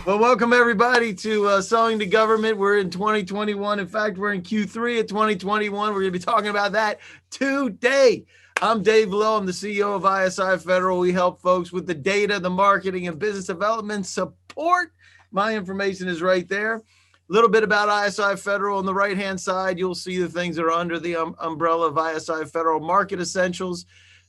Well, welcome everybody to Selling to Government. We're in 2021. In fact, we're in Q3 of 2021. We're going to be talking about that today. I'm Dave Lowe. I'm the CEO of ISI Federal. We help folks with the data, the marketing, and business development support. My information is right there. A little bit about ISI Federal on the right-hand side. You'll see the things that are under the umbrella of ISI Federal Market Essentials,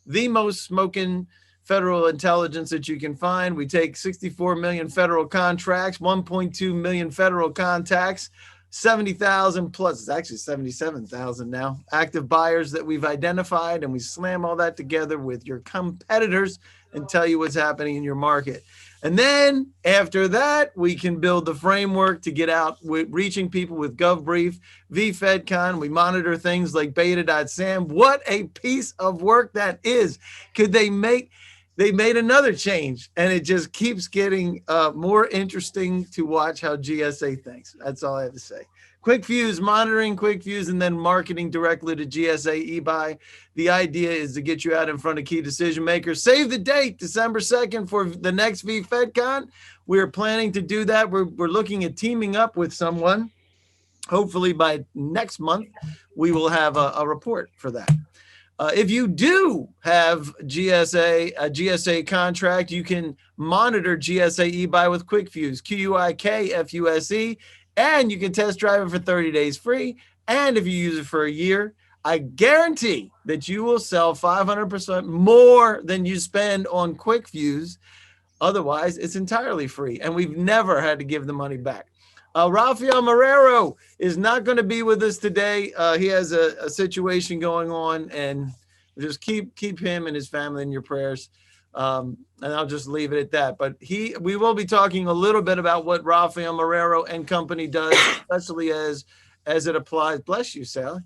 the most smoking federal intelligence that you can find. We take 64 million federal contracts, 1.2 million federal contacts, 70,000 plus, it's actually 77,000 now, active buyers that we've identified, and we slam all that together with your competitors and tell you what's happening in your market. And then after that, we can build the framework to get out with reaching people with GovBrief, VFedCon. We monitor things like beta.SAM. What a piece of work that is. They made another change, and it just keeps getting more interesting to watch how GSA thinks. That's all I have to say. Quick Fuse, monitoring Quick Fuse, and then marketing directly to GSA eBuy. The idea is to get you out in front of key decision makers. Save the date, December 2nd for the next VFedCon. We're planning to do that. We're looking at teaming up with someone. Hopefully by next month, we will have a report for that. If you do have a GSA contract, you can monitor GSA eBuy with Quick Fuse, QUIKFUSE, and you can test drive it for 30 days free. And if you use it for a year, I guarantee that you will sell 500% more than you spend on Quick Fuse. Otherwise, it's entirely free, and we've never had to give the money back. Rafael Marrero is not going to be with us today. He has a situation going on, and just keep him and his family in your prayers. And I'll just leave it at that. But we will be talking a little bit about what Rafael Marrero and company does, especially as it applies. Bless you, Sally.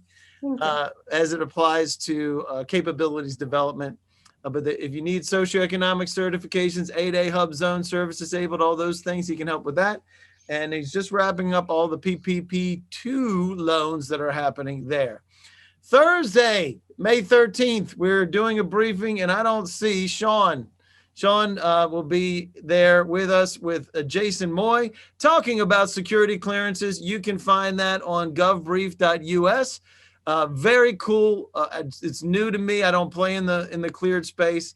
As it applies to capabilities development. But if you need socioeconomic certifications, 8A, Hub Zone, Service Disabled, all those things, he can help with that. And he's just wrapping up all the PPP2 loans that are happening there. Thursday, May 13th, we're doing a briefing, and I don't see Sean. Sean will be there with us with Jason Moy talking about security clearances. You can find that on govbrief.us. Very cool. It's new to me. I don't play in the cleared space.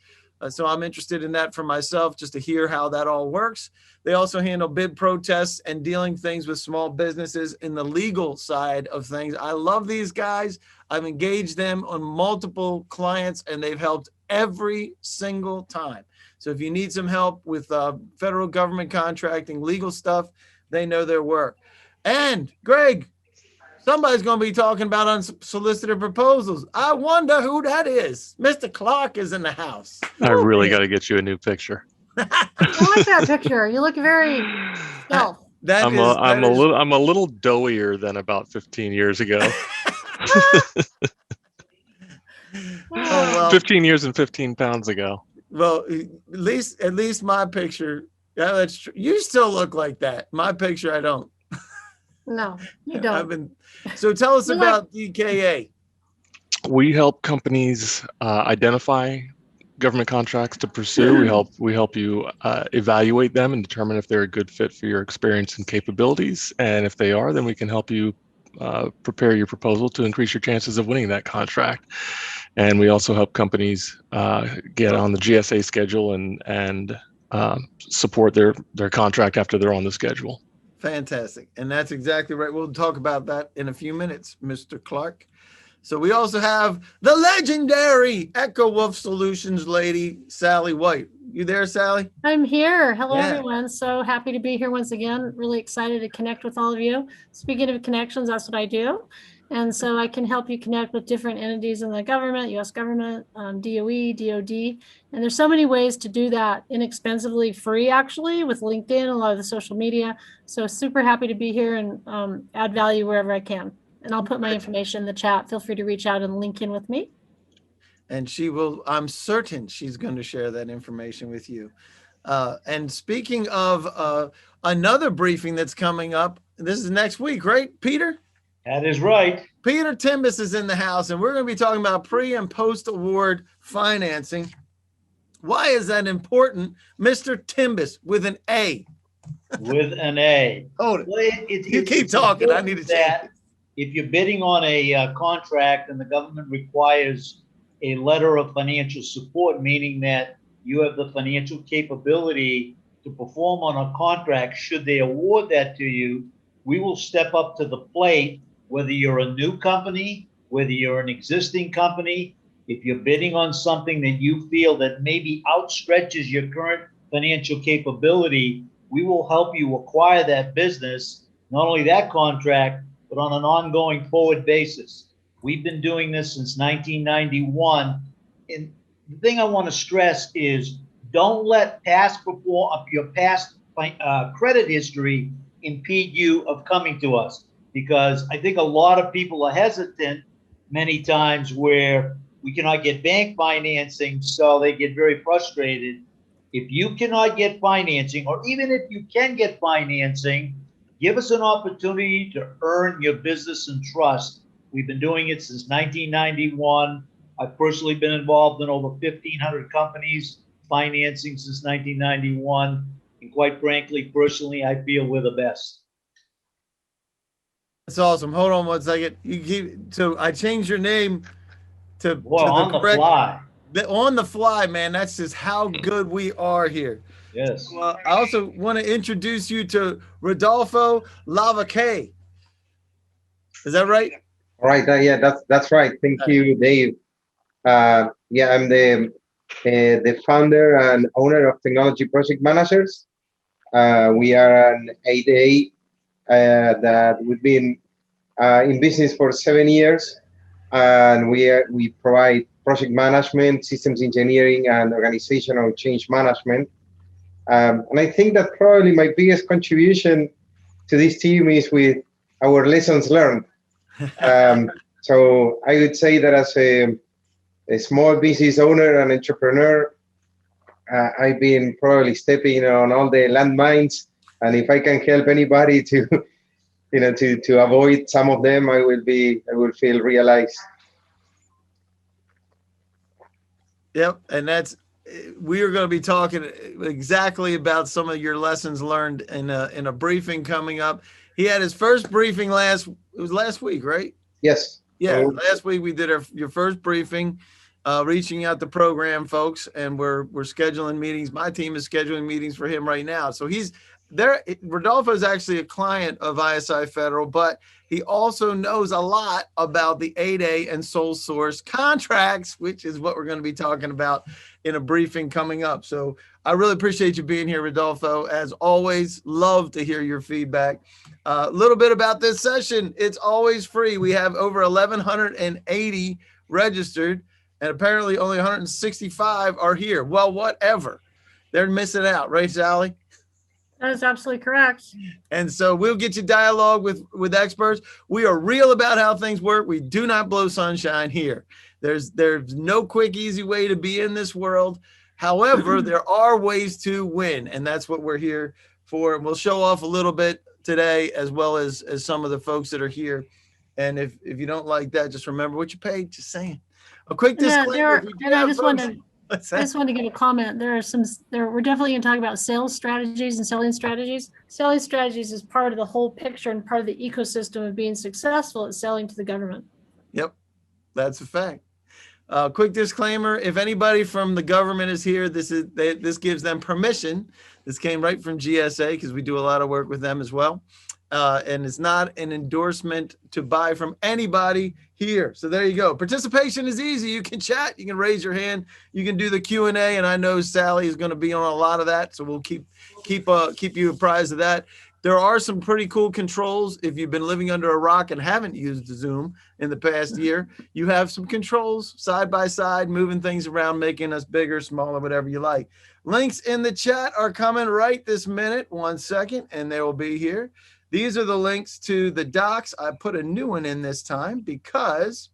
So I'm interested in that for myself, just to hear how that all works. They also handle bid protests and dealing things with small businesses in the legal side of things. I love these guys. I've engaged them on multiple clients, and they've helped every single time. So if you need some help with federal government contracting, legal stuff, they know their work. And Greg, somebody's going to be talking about unsolicited proposals. I wonder who that is. Mr. Clark is in the house. I really got to get you a new picture. I like that picture. You look very stealth. I'm a little doughier than about 15 years ago. Oh, well, 15 years and 15 pounds ago. Well, at least my picture. Yeah, that's true. You still look like that. My picture, I don't. No, you don't. So tell us about DKA. We help companies identify government contracts to pursue. We help you evaluate them and determine if they're a good fit for your experience and capabilities. And if they are, then we can help you prepare your proposal to increase your chances of winning that contract. And we also help companies get on the GSA schedule and support their contract after they're on the schedule. Fantastic. And that's exactly right. We'll talk about that in a few minutes, Mr. Clark. So we also have the legendary Echo Wolf Solutions lady, Sally White. You there, Sally? I'm here. Hello, everyone. So happy to be here once again. Really excited to connect with all of you. Speaking of connections, that's what I do. And so I can help you connect with different entities in the government, U.S. government, DOE, DOD. And there's so many ways to do that inexpensively, free actually, with LinkedIn, a lot of the social media. So super happy to be here and add value wherever I can. And I'll put my information in the chat. Feel free to reach out and link in with me. And she will, I'm certain she's going to share that information with you. And speaking of another briefing that's coming up, this is next week, right, Peter? That is right. Peter Timbus is in the house, and we're going to be talking about pre and post award financing. Why is that important? Mr. Timbus with an A. with an A. Hold it. Well, You keep talking. I need to that change. if you're bidding on a contract and the government requires a letter of financial support, meaning that you have the financial capability to perform on a contract, should they award that to you, we will step up to the plate, whether you're a new company, whether you're an existing company. If you're bidding on something that you feel that maybe outstretches your current financial capability, we will help you acquire that business, not only that contract, but on an ongoing forward basis. We've been doing this since 1991. And the thing I want to stress is don't let your past credit history impede you of coming to us, because I think a lot of people are hesitant many times where we cannot get bank financing, so they get very frustrated. If you cannot get financing, or even if you can get financing, give us an opportunity to earn your business and trust. We've been doing it since 1991. I've personally been involved in over 1,500 companies financing since 1991. And quite frankly, personally, I feel we're the best. That's awesome. Hold on one second. So I changed your name to on the fly. On the fly, man. That's just how good we are here. Yes. Well, I also want to introduce you to Rodolfo Lavaque. Is that right? All right. Yeah, that's right. Thank you, Dave. Yeah, I'm the founder and owner of Technology Project Managers. We are an 8A that we've been in business for 7 years, and we provide project management, systems engineering, and organizational change management. And I think that probably my biggest contribution to this team is with our lessons learned. So I would say that as a small business owner and entrepreneur, I've been probably stepping on all the landmines, and if I can help anybody to to avoid some of them, I will feel realized. Yep, and we are going to be talking exactly about some of your lessons learned in a briefing coming up. He had his first briefing last week, right? Yes. Yeah, last week we did your first briefing, reaching out to program folks, and we're scheduling meetings. My team is scheduling meetings for him right now. So he's there. Rodolfo is actually a client of ISI Federal, but he also knows a lot about the 8A and sole source contracts, which is what we're going to be talking about in a briefing coming up. So I really appreciate you being here, Rodolfo. As always, love to hear your feedback. A little bit about this session. It's always free. We have over 1,180 registered, and apparently only 165 are here. Well, whatever. They're missing out, right, Sally? That is absolutely correct. And so we'll get you dialogue with experts. We are real about how things work. We do not blow sunshine here. There's no quick, easy way to be in this world. However, there are ways to win, and that's what we're here for. And we'll show off a little bit today, as well as some of the folks that are here. And if you don't like that, just remember what you paid. Just saying. A quick disclaimer. I just want to give a comment. We're definitely going to talk about sales strategies and selling strategies. Selling strategies is part of the whole picture and part of the ecosystem of being successful at selling to the government. Yep, that's a fact. Quick disclaimer: if anybody from the government is here, this gives them permission. This came right from GSA because we do a lot of work with them as well. And it's not an endorsement to buy from anybody here. So there you go. Participation is easy. You can chat, you can raise your hand, you can do the Q&A, and I know Sally is going to be on a lot of that, so we'll keep you apprised of that. There are some pretty cool controls. If you've been living under a rock and haven't used Zoom in the past year, you have some controls side by side, moving things around, making us bigger, smaller, whatever you like. Links in the chat are coming right this minute. 1 second, and they will be here. These are the links to the docs. I put a new one in this time because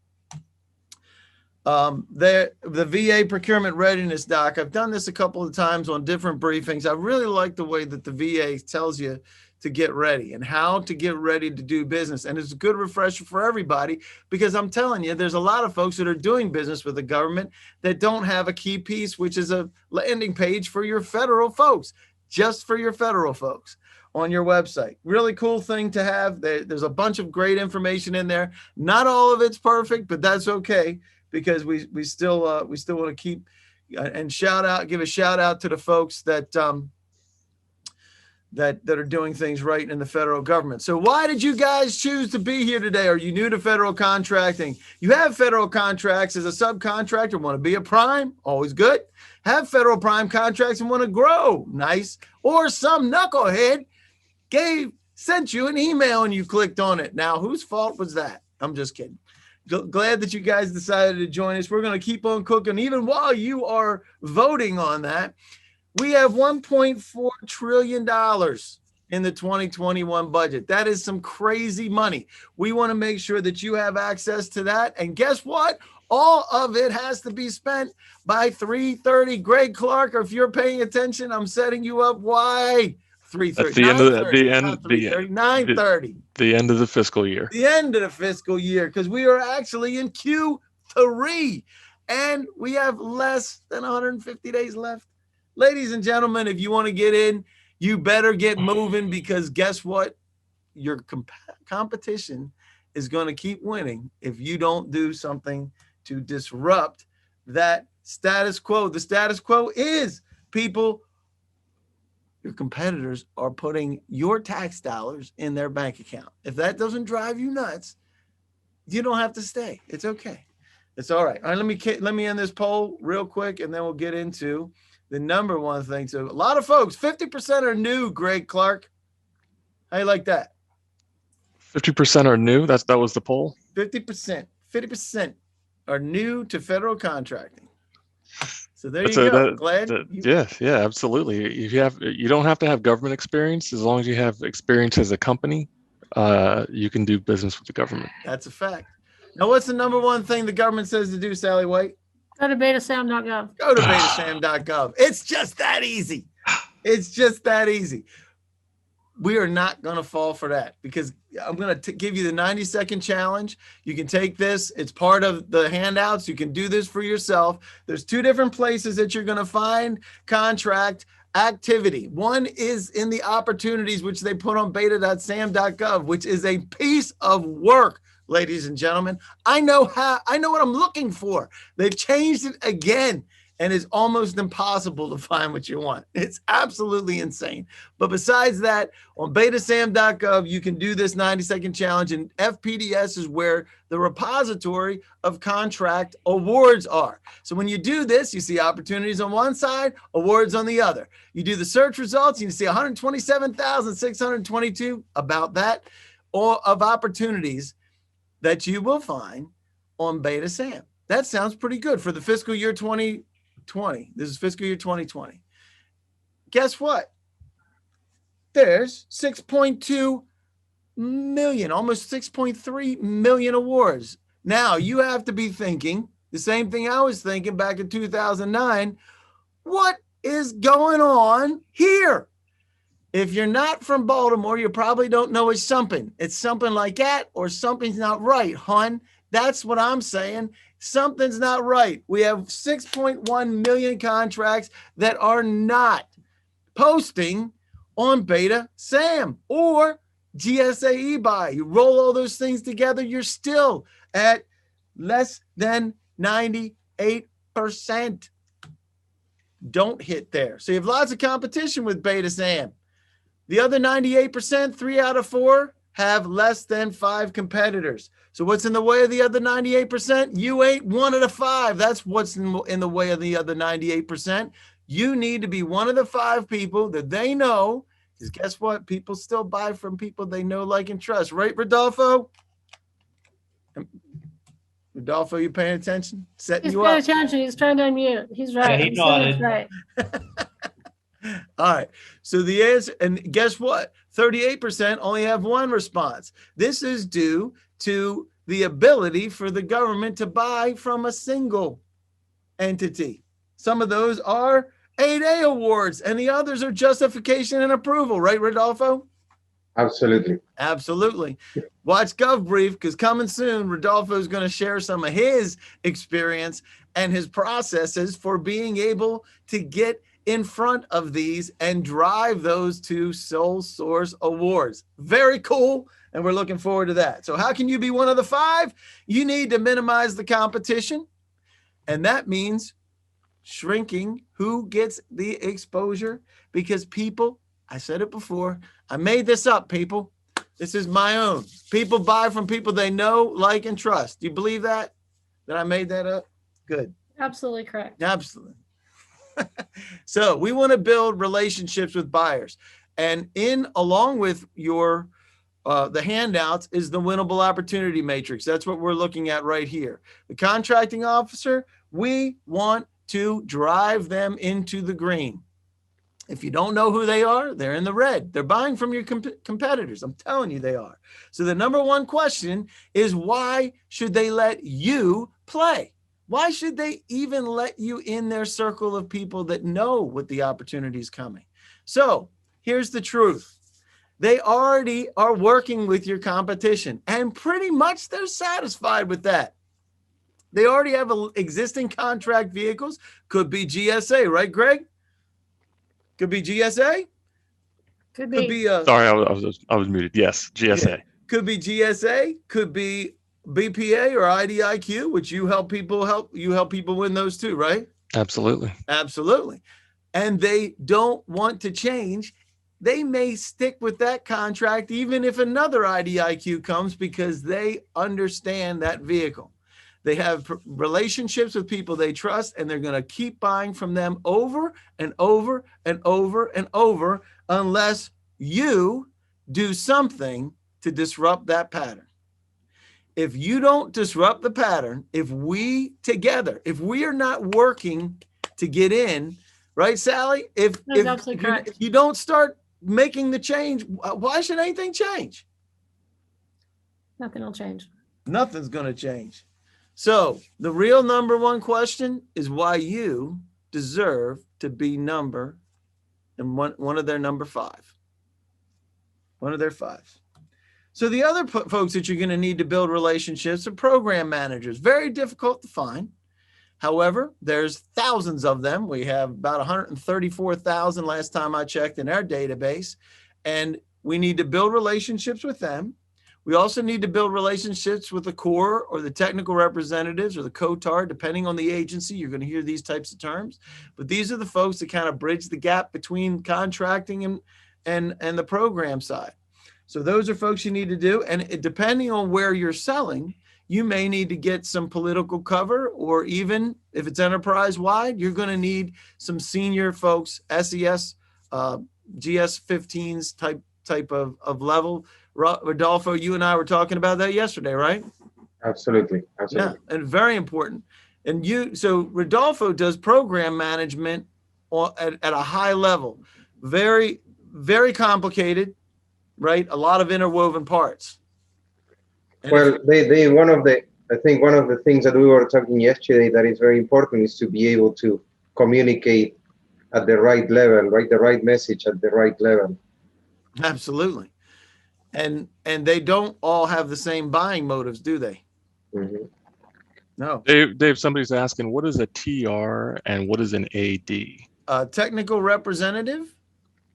the VA procurement readiness doc, I've done this a couple of times on different briefings. I really like the way that the VA tells you to get ready and how to get ready to do business. And it's a good refresher for everybody, because I'm telling you, there's a lot of folks that are doing business with the government that don't have a key piece, which is a landing page for your federal folks. just for your federal folks on your website. Really cool thing to have. There's a bunch of great information in there. Not all of it's perfect, but that's okay, because we still want to keep and give a shout out to the folks that are doing things right in the federal government. So why did you guys choose to be here today? Are you new to federal contracting? You have federal contracts as a subcontractor, want to be a prime, always good. Have federal prime contracts and want to grow, nice. Or some knucklehead sent you an email and you clicked on it. Now, whose fault was that? I'm just kidding. Glad that you guys decided to join us. We're going to keep on cooking. Even while you are voting on that, we have $1.4 trillion in the 2021 budget. That is some crazy money. We want to make sure that you have access to that. And guess what? All of it has to be spent by 3:30. Greg Clark, or if you're paying attention, I'm setting you up. Why? 3:30. At the end of the 9:30. The end of the fiscal year. The end of the fiscal year, because we are actually in Q3 and we have less than 150 days left. Ladies and gentlemen, if you want to get in, you better get moving, because guess what? Your competition is going to keep winning if you don't do something to disrupt that status quo. The status quo is, people, your competitors are putting your tax dollars in their bank account. If that doesn't drive you nuts, you don't have to stay. It's okay. It's all right. All right, let me end this poll real quick, and then we'll get into the number one thing. So a lot of folks, 50% are new, Greg Clark. How you like that? 50% are new. That was the poll. 50% are new to federal contracting. So there you go. Yeah, absolutely. You don't have to have government experience. As long as you have experience as a company, you can do business with the government. That's a fact. Now, what's the number one thing the government says to do, Sally White? Go to beta.SAM.gov. Go to beta.SAM.gov. It's just that easy. It's just that easy. We are not going to fall for that, because I'm going to give you the 90-second challenge. You can take this. It's part of the handouts. You can do this for yourself. There's two different places that you're going to find contract activity. One is in the opportunities, which they put on beta.SAM.gov, which is a piece of work, ladies and gentlemen. I know what I'm looking for. They've changed it again, and it's almost impossible to find what you want. It's absolutely insane. But besides that, on beta.SAM.gov, you can do this 90-second challenge, and FPDS is where the repository of contract awards are. So when you do this, you see opportunities on one side, awards on the other. You do the search results, and you see 127,622 about that, or of opportunities that you will find on beta.SAM. That sounds pretty good for the fiscal year 2020. This is fiscal year 2020. Guess what? There's 6.2 million, almost 6.3 million awards. Now, you have to be thinking the same thing I was thinking back in 2009. What is going on here? If you're not from Baltimore, you probably don't know it's something. It's something like that, or something's not right, hon. That's what I'm saying. Something's not right. We have 6.1 million contracts that are not posting on beta.SAM or GSA eBuy. You roll all those things together, you're still at less than 98%. Don't hit there. So you have lots of competition with beta.SAM. The other 98%, 3 out of 4, have less than 5 competitors. So what's in the way of the other 98%? You ain't one of the 5. That's what's in the way of the other 98%. You need to be one of the 5 people that they know, because guess what? People still buy from people they know, like, and trust. Right, Rodolfo? Rodolfo, you paying attention? He's paying attention. He's trying to unmute. He's right. Yeah, he nodded. Right. All right. So the answer, and guess what? 38% only have one response. This is due to the ability for the government to buy from a single entity. Some of those are 8A awards, and the others are justification and approval. Right, Rodolfo? Absolutely. Absolutely. Watch GovBrief, because coming soon, Rodolfo is going to share some of his experience and his processes for being able to get in front of these and drive those to sole source awards. Very cool. And we're looking forward to that. So how can you be one of the 5? You need to minimize the competition. And that means shrinking who gets the exposure, because people, I said it before, I made this up, people. This is my own. People buy from people they know, like, and trust. Do you believe that? That I made that up? Good. Absolutely correct. Absolutely. So we want to build relationships with buyers. And along with your the handouts is the winnable opportunity matrix. That's what we're looking at right here. The contracting officer, we want to drive them into the green. If you don't know who they are, they're in the red. They're buying from your competitors. I'm telling you they are. So the number one question is, why should they let you play? Why should they even let you in their circle of people that know what the opportunity is coming? So here's the truth. They already are working with your competition, and pretty much they're satisfied with that. They already have existing contract vehicles. Could be GSA, right, Greg? Could be GSA. Could be. Sorry, I was muted. Yes, GSA. Yeah. Could be GSA. Could be BPA or IDIQ, which you help people win those too, right? Absolutely. Absolutely. And they don't want to change. They may stick with that contract even if another IDIQ comes, because they understand that vehicle. They have relationships with people they trust, and they're going to keep buying from them over and over and over and over, unless you do something to disrupt that pattern. If you don't disrupt the pattern, if we are not working to get in, right, Sally? If you don't start making the change, why should anything change? Nothing will change. Nothing's going to change. So the real number one question is why you deserve to be one of their number 5. One of their 5s. So the other folks that you're going to need to build relationships are program managers. Very difficult to find. However, there's thousands of them. We have about 134,000 last time I checked in our database, and we need to build relationships with them. We also need to build relationships with the core or the technical representatives or the COTAR, depending on the agency. You're going to hear these types of terms, but these are the folks that kind of bridge the gap between contracting and the program side. So those are folks you need to do. And depending on where you're selling, you may need to get some political cover, or even if it's enterprise-wide, you're going to need some senior folks, SES, GS-15s type of level. Rodolfo, you and I were talking about that yesterday, right? Absolutely. Yeah, and very important. And so Rodolfo does program management at a high level. Very, very complicated, right? A lot of interwoven parts. And well, I think one of the things that we were talking yesterday that is very important is to be able to communicate at the right level, right? The right message at the right level. Absolutely. And they don't all have the same buying motives, do they? Mm-hmm. No. Dave, somebody's asking, what is a TR and what is an AD? Technical representative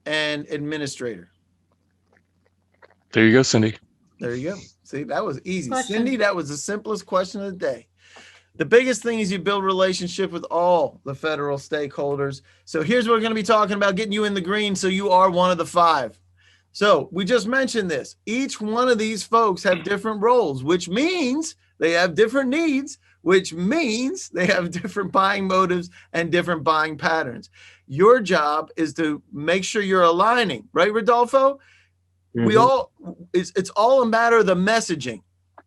and administrator. There you go, Cindy. There you go. See, that was easy. Question. Cindy, that was the simplest question of the day. The biggest thing is you build relationship with all the federal stakeholders. So here's what we're going to be talking about, getting you in the green so you are one of the 5. So we just mentioned this. Each one of these folks have different roles, which means they have different needs, which means they have different buying motives and different buying patterns. Your job is to make sure you're aligning, right, Rodolfo? Mm-hmm. It's all a matter of the messaging.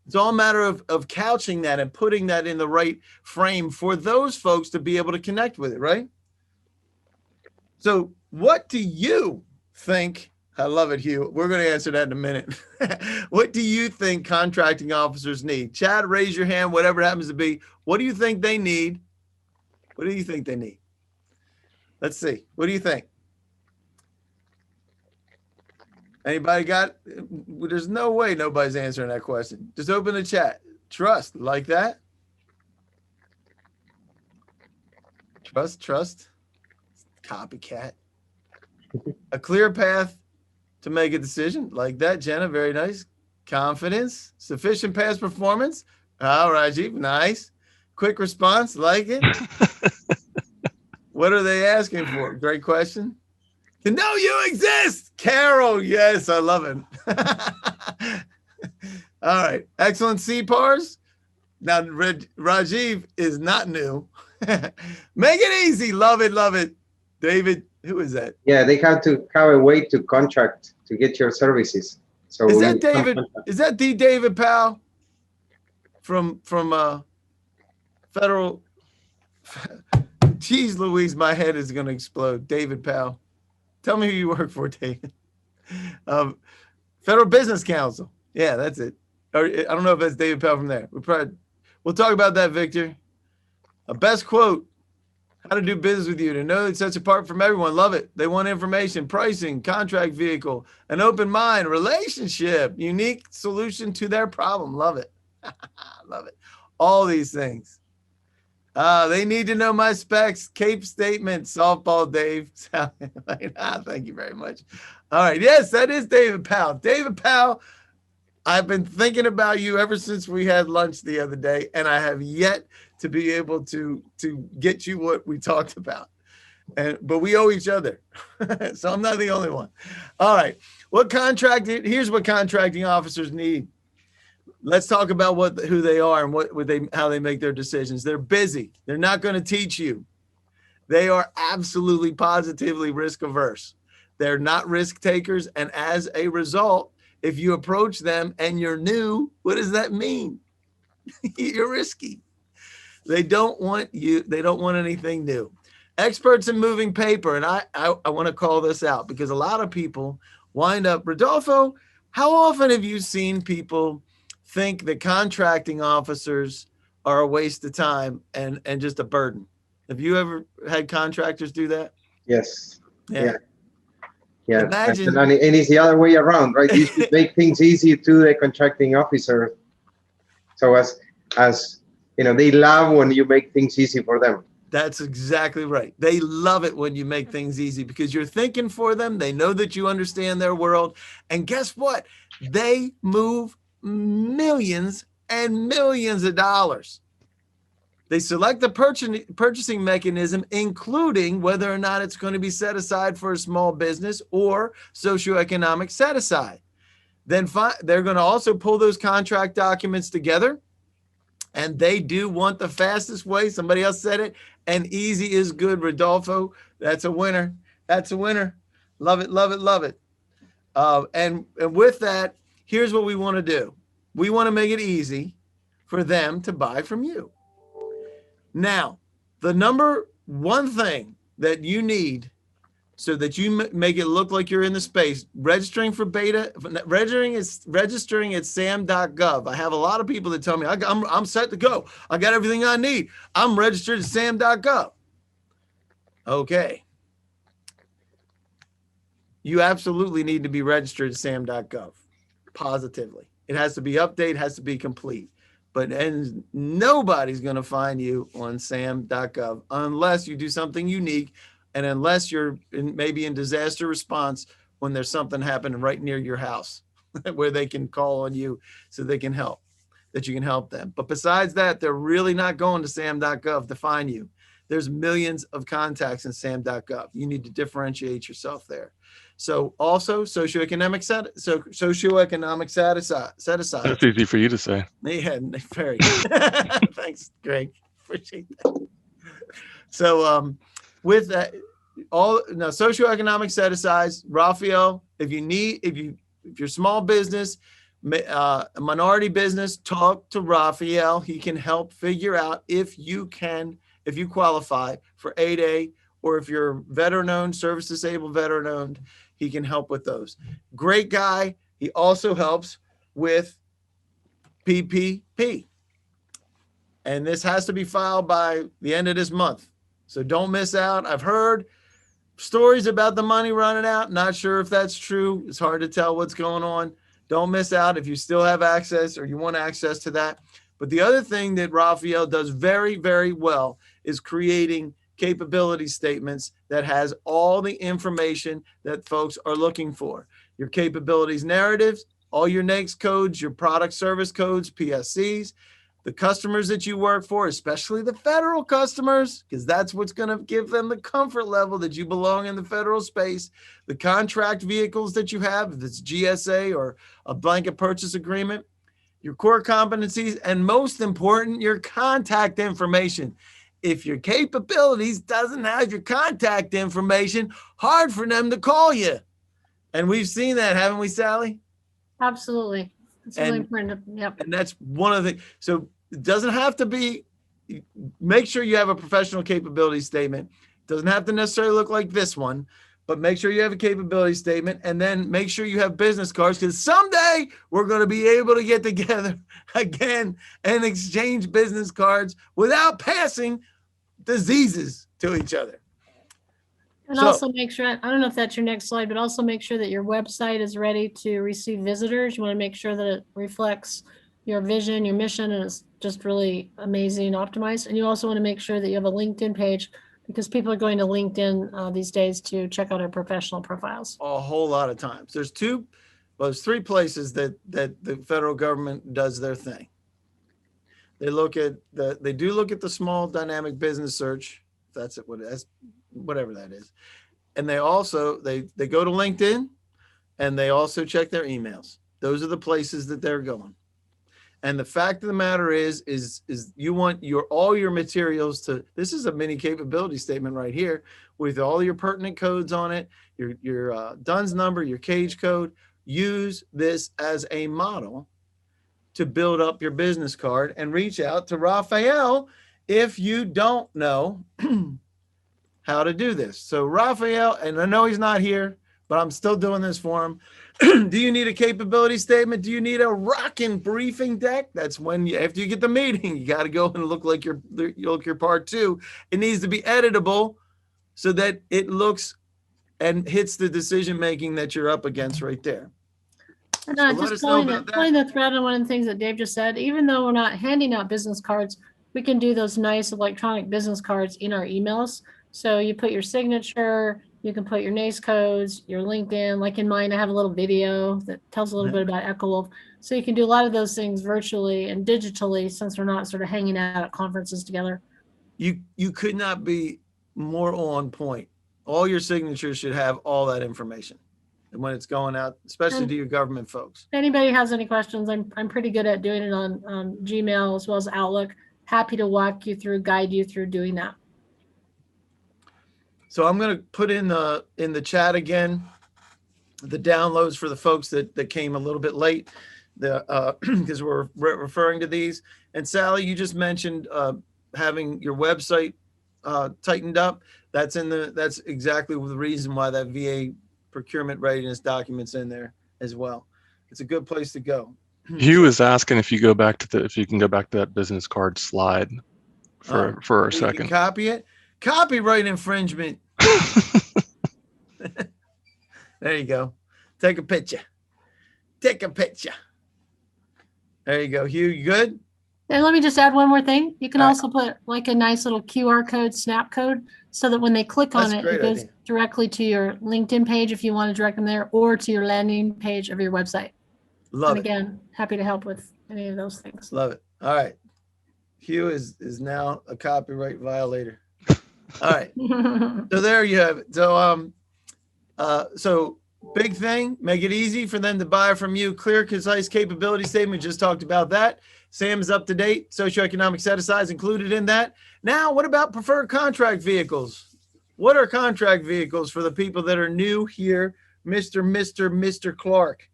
It's all a matter of couching that and putting that in the right frame for those folks to be able to connect with it, right? So what do you think? I love it, Hugh. We're going to answer that in a minute. What do you think contracting officers need? Chad, raise your hand, whatever it happens to be. What do you think they need? What do you think they need? Let's see. What do you think? Anybody got? There's no way nobody's answering that question. Just open the chat. Trust, like that? Trust. Copycat. A clear path to make a decision. Like that, Jenna. Very nice. Confidence. Sufficient past performance. All right, Rajiv. Nice. Quick response. Like it. What are they asking for? Great question. To know you exist. Carol. Yes, I love it. All right. Excellent CPARs. Now, Rajiv is not new. Make it easy. Love it. Love it. David, who is that? Yeah, they have to have a way to contract to get your services. So Is that David? Is that the David Powell from Federal? Jeez Louise, my head is going to explode. David Powell. Tell me who you work for, David. Federal Business Council. Yeah, that's it. Or I don't know if that's David Powell from there. We'll talk about that, Victor. A best quote. How to do business with you. To know it sets apart from everyone. Love it. They want information, pricing, contract vehicle, an open mind, relationship, unique solution to their problem. Love it. Love it. All these things. They need to know my specs. Cape statement. Softball, Dave. Thank you very much. All right. Yes, that is David Powell. David Powell, I've been thinking about you ever since we had lunch the other day, and I have yet to be able to get you what we talked about. But we owe each other. So I'm not the only one. All right. Here's what contracting officers need. Let's talk about who they are and how they make their decisions. They're busy. They're not going to teach you. They are absolutely positively risk averse. They're not risk takers. And as a result, if you approach them and you're new, what does that mean? You're risky. They don't want you. They don't want anything new. Experts in moving paper. And I want to call this out because a lot of people wind up, Rodolfo, how often have you seen people think that contracting officers are a waste of time and just a burden? Have you ever had contractors do that? Yes. Yeah. Imagine, and it's the other way around, right? You should make things easy to the contracting officer. So as you know, they love when you make things easy for them. That's exactly right. They love it when you make things easy because you're thinking for them. They know that you understand their world. And guess what? They move millions and millions of dollars. They select the purchasing mechanism, including whether or not it's going to be set aside for a small business or socioeconomic set aside. Then they're going to also pull those contract documents together. And they do want the fastest way. Somebody else said it. And easy is good, Rodolfo. That's a winner. That's a winner. Love it, love it, love it. And with that, here's what we want to do. We want to make it easy for them to buy from you. Now, the number one thing that you need so that you make it look like you're in the space, registering for beta, registering at SAM.gov. I have a lot of people that tell me, I'm set to go. I got everything I need. I'm registered at SAM.gov. Okay. You absolutely need to be registered at SAM.gov. Positively. It has to be updated, has to be complete. And nobody's going to find you on SAM.gov unless you do something unique and unless you're maybe in disaster response when there's something happening right near your house where they can call on you so they can help, that you can help them. But besides that, they're really not going to SAM.gov to find you. There's millions of contacts in SAM.gov. You need to differentiate yourself there. So also socioeconomic set aside. That's easy for you to say. Yeah, very. Thanks, Greg. Appreciate that. So with that, now socioeconomic set asides, Raphael, if you're small business, a minority business, talk to Raphael. He can help figure out if you qualify for 8A, or if you're veteran owned, service disabled, veteran owned, he can help with those. Great guy. He also helps with PPP. And this has to be filed by the end of this month. So don't miss out. I've heard stories about the money running out. Not sure if that's true. It's hard to tell what's going on. Don't miss out if you still have access or you want access to that. But the other thing that Raphael does very, very well is creating capability statements that has all the information that folks are looking for. Your capabilities narratives, all your NAICS codes, your product service codes, PSCs, the customers that you work for, especially the federal customers, because that's what's going to give them the comfort level that you belong in the federal space, the contract vehicles that you have, if it's GSA or a blanket purchase agreement, your core competencies, and most important, your contact information. If your capabilities doesn't have your contact information, hard for them to call you. And we've seen that, haven't we, Sally? Absolutely. It's really important. Yep. And that's one of the, so it doesn't have to be, make sure you have a professional capability statement. It doesn't have to necessarily look like this one, but make sure you have a capability statement, and then make sure you have business cards, because someday we're going to be able to get together again and exchange business cards without passing diseases to each other. And also make sure, I don't know if that's your next slide, but also make sure that your website is ready to receive visitors. You want to make sure that it reflects your vision, your mission, and it's just really amazing and optimized. And you also want to make sure that you have a LinkedIn page, because people are going to LinkedIn these days to check out our professional profiles. A whole lot of times. There's three places that the federal government does their thing. They do look at the small dynamic business search. If that's it, whatever that is. And they also, they go to LinkedIn, and they also check their emails. Those are the places that they're going. And the fact of the matter is you want all your materials to, this is a mini capability statement right here with all your pertinent codes on it, your DUNS number, your cage code. Use this as a model to build up your business card, and reach out to Raphael if you don't know how to do this. So Raphael, and I know he's not here, but I'm still doing this for him. Do you need a capability statement? Do you need a rocking briefing deck? That's when after you get the meeting, you got to go and look like your part two. It needs to be editable so that it looks and hits the decision making that you're up against right there. And So just pulling the thread on one of the things that Dave just said, even though we're not handing out business cards, we can do those nice electronic business cards in our emails. So you put your signature, you can put your NAICS codes, your LinkedIn. Like in mine, I have a little video that tells a little bit about EchoWolf. So you can do a lot of those things virtually and digitally, since we're not sort of hanging out at conferences together. You could not be more on point. All your signatures should have all that information. And when it's going out, especially to your government folks. If anybody has any questions, I'm pretty good at doing it on Gmail as well as Outlook. Happy to walk you through, guide you through doing that. So I'm going to put in the chat again the downloads for the folks that came a little bit late, because we're referring to these. And Sally, you just mentioned having your website tightened up. That's exactly the reason why that VA procurement readiness document's in there as well. It's a good place to go. Hugh is asking if you can go back to that business card slide for a second. You can copy it. Copyright infringement. There you go. Take a picture. Take a picture. There you go. Hugh, you good? And let me just add one more thing. You can also put like a nice little QR code, snap code, so that when they click on it, it goes directly to your LinkedIn page if you want to direct them there, or to your landing page of your website. Love it. And again, happy to help with any of those things. Love it. All right. Hugh is now a copyright violator. All right. So there you have it. So so big thing, make it easy for them to buy from you. Clear, concise capability statement. Just talked about that. SAM is up to date. Socioeconomic set-asides included in that. Now, what about preferred contract vehicles? What are contract vehicles for the people that are new here, Mr. Clark?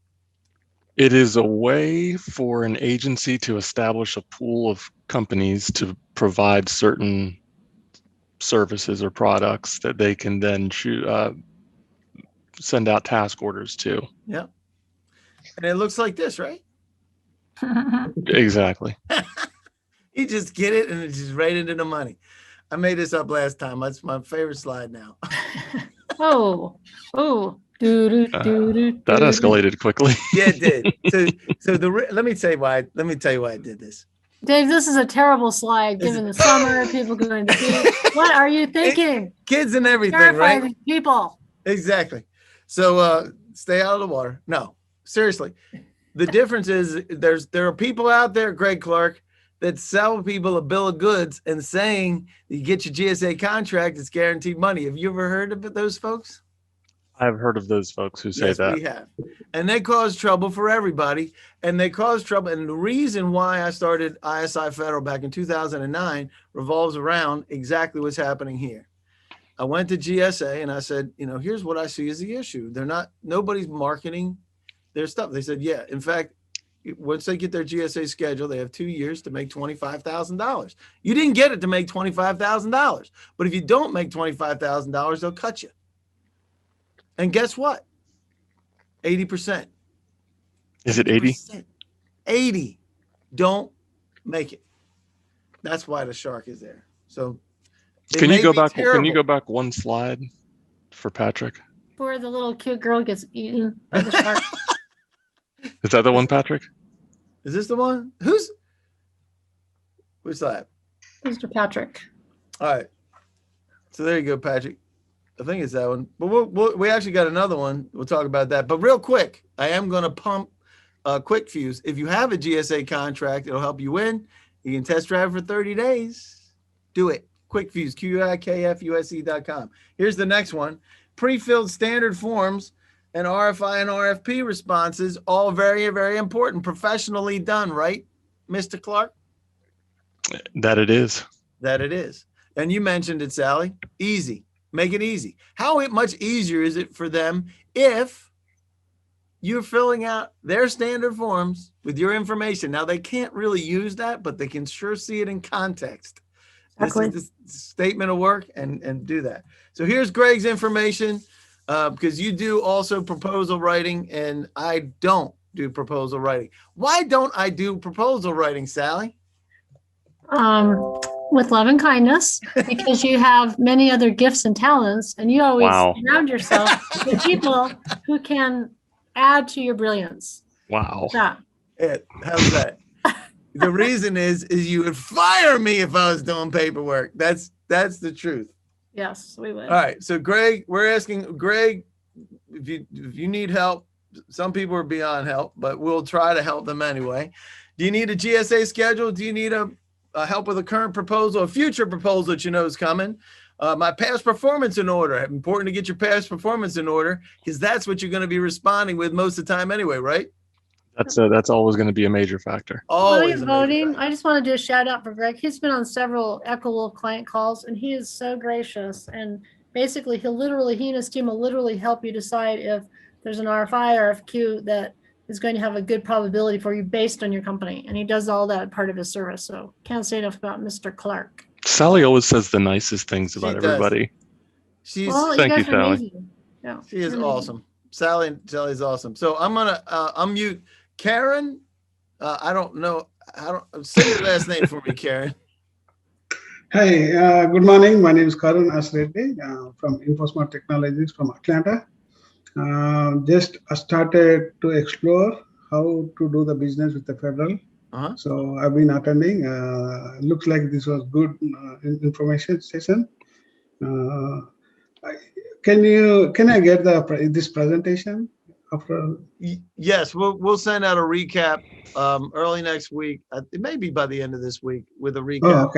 It is a way for an agency to establish a pool of companies to provide certain services or products that they can then send out task orders to. Yeah. And it looks like this, right? Exactly. You just get it and it's just right into the money. I made this up last time. That's my favorite slide now. Oh. That escalated quickly. Yeah, it did. So let me tell you why I did this. Dave, this is a terrible slide, given the summer, people going to the beach. What are you thinking? Kids and everything, Terrify right? these people. Exactly. So stay out of the water. No, seriously. The difference is there are people out there, Greg Clark, that sell people a bill of goods and saying you get your GSA contract, it's guaranteed money. Have you ever heard of those folks? I've heard of those folks who say Yes, that. we have. And they cause trouble for everybody. And they cause trouble. And the reason why I started ISI Federal back in 2009 revolves around exactly what's happening here. I went to GSA and I said, here's what I see as the issue. Nobody's marketing their stuff. They said, yeah, in fact, once they get their GSA schedule, they have 2 years to make $25,000. You didn't get it to make $25,000. But if you don't make $25,000, they'll cut you. And guess what? 80%. Is it 80? 80 don't make it. That's why the shark is there. So can you go back? Terrible. Can you go back one slide for Patrick? Where the little cute girl gets eaten by the shark. Is that the one, Patrick? Is this the one? Who's that? Mr. Patrick. All right. So there you go, Patrick. I think it's that one. But we actually got another one. We'll talk about that. But real quick, I am going to pump Quick Fuse. If you have a GSA contract, it'll help you win. You can test drive for 30 days. Do it. Quick Fuse, QIKFUSE.com. Here's the next one. Pre-filled standard forms and RFI and RFP responses, all very, very important. Professionally done, right, Mr. Clark? That it is. That it is. And you mentioned it, Sally. Easy. Make it easy. How much easier is it for them if you're filling out their standard forms with your information? Now, they can't really use that, but they can sure see it in context. Exactly. This is the statement of work and do that. So here's Greg's information, because you do also proposal writing, and I don't do proposal writing. Why don't I do proposal writing, Sally? With love and kindness, because you have many other gifts and talents, and you always surround yourself with people who can add to your brilliance. Wow. Yeah. How's that? The reason is you would fire me if I was doing paperwork. That's the truth. Yes, we would. All right. So Greg, we're asking Greg, if you need help, some people are beyond help, but we'll try to help them anyway. Do you need a GSA schedule? Do you need a help with a current proposal, a future proposal that you know is coming? My past performance in order. Important to get your past performance in order, because that's what you're going to be responding with most of the time anyway, right? That's always going to be a major factor. Always voting. I just want to do a shout out for Greg. He's been on several Equitable client calls, and he is so gracious. And basically, he and his team will literally help you decide if there's an RFI or RFQ that is going to have a good probability for you based on your company. And he does all that part of his service. So can't say enough about Mr. Clark. Sally always says the nicest things about everybody. Thank you, Sally. Yeah, she is awesome. Sally's awesome. So I'm gonna unmute Karen. I don't know. Say your last name for me, Karen. Hi, good morning. My name is Karun Asreddy from InfoSmart Technologies from Atlanta. Just started to explore how to do the business with the federal. So I've been attending. Looks like this was good information session. Can I get this presentation after? Yes, we'll send out a recap early next week. It may be by the end of this week with a recap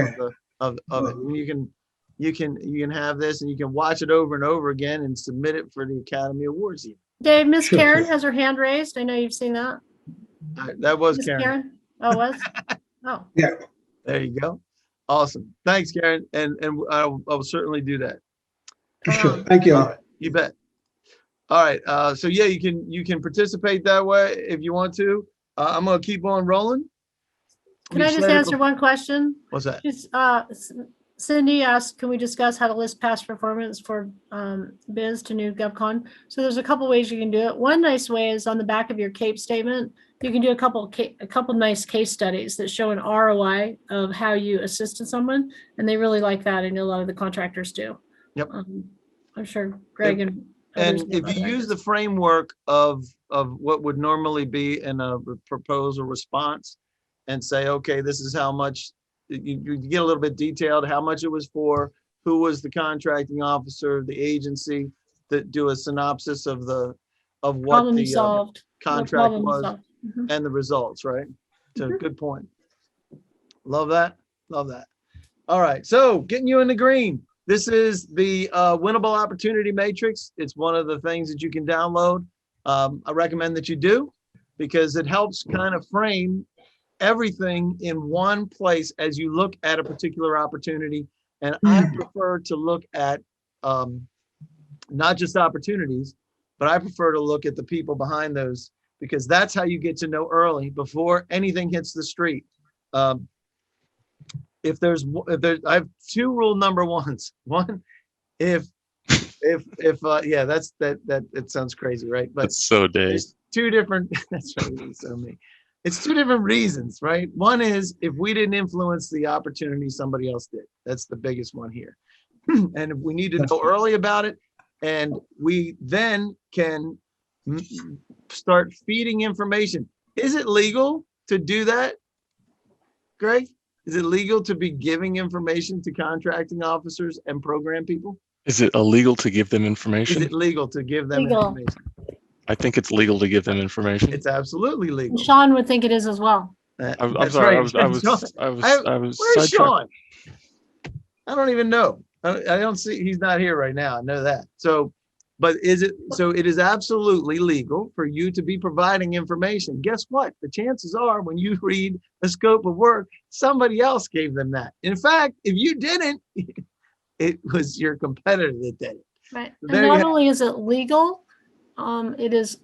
of it. And you can have this, and you can watch it over and over again and submit it for the Academy Awards. Dave, Miss Karen has her hand raised. I know you've seen that. That was Miss Karen. Oh, it was? Oh. Yeah. There you go. Awesome. Thanks, Karen. And I'll certainly do that. Sure. Thank you. All right. You bet. All right. So yeah, you can participate that way if you want to. I'm gonna keep on rolling. Can I just answer one question? What's that? Just, Cindy asked, can we discuss how to list past performance for biz to new GovCon? So there's a couple ways you can do it. One nice way is on the back of your CAPE statement. You can do a couple nice case studies that show an ROI of how you assisted someone, and they really like that. I know a lot of the contractors do. Yep. I'm sure Greg and if you use the framework of what would normally be in a proposal response, and say, okay, this is how much, you get a little bit detailed, how much it was for, who was the contracting officer, the agency, that do a synopsis of what Problem the solved. contract Problem was solved. Mhm. and the results, right? So Mhm. good point. Love that. Love that. All right. So getting you in the green. This is the Winnable Opportunity Matrix. It's one of the things that you can download. I recommend that you do, because it helps kind of frame everything in one place as you look at a particular opportunity. And I prefer to look at not just opportunities, but I prefer to look at the people behind those, because that's how you get to know early before anything hits the street. If there's, I have two rule number ones. One, if yeah, that it sounds crazy, right? But That's so Dave. there's two different, that's right, it's so me. It's two different reasons, right? One is if we didn't influence the opportunity, somebody else did. That's the biggest one here. And if we need to know early about it, and we then can start feeding information. Is it legal to do that, Greg? Is it legal to be giving information to contracting officers and program people? Is it illegal to give them Is information? it legal to give them Legal. information? I think it's legal to give them information. It's absolutely legal. And Sean would think it is as well. I'm That's sorry. right. I was Where's sidetracked. Sean? I don't even know. I don't see, he's not here right now. I know that. So, but it is absolutely legal for you to be providing information. Guess what? The chances are when you read a scope of work, somebody else gave them that. In fact, if you didn't, it was your competitor that did it. Right. So And there you not have- only is it legal, it is,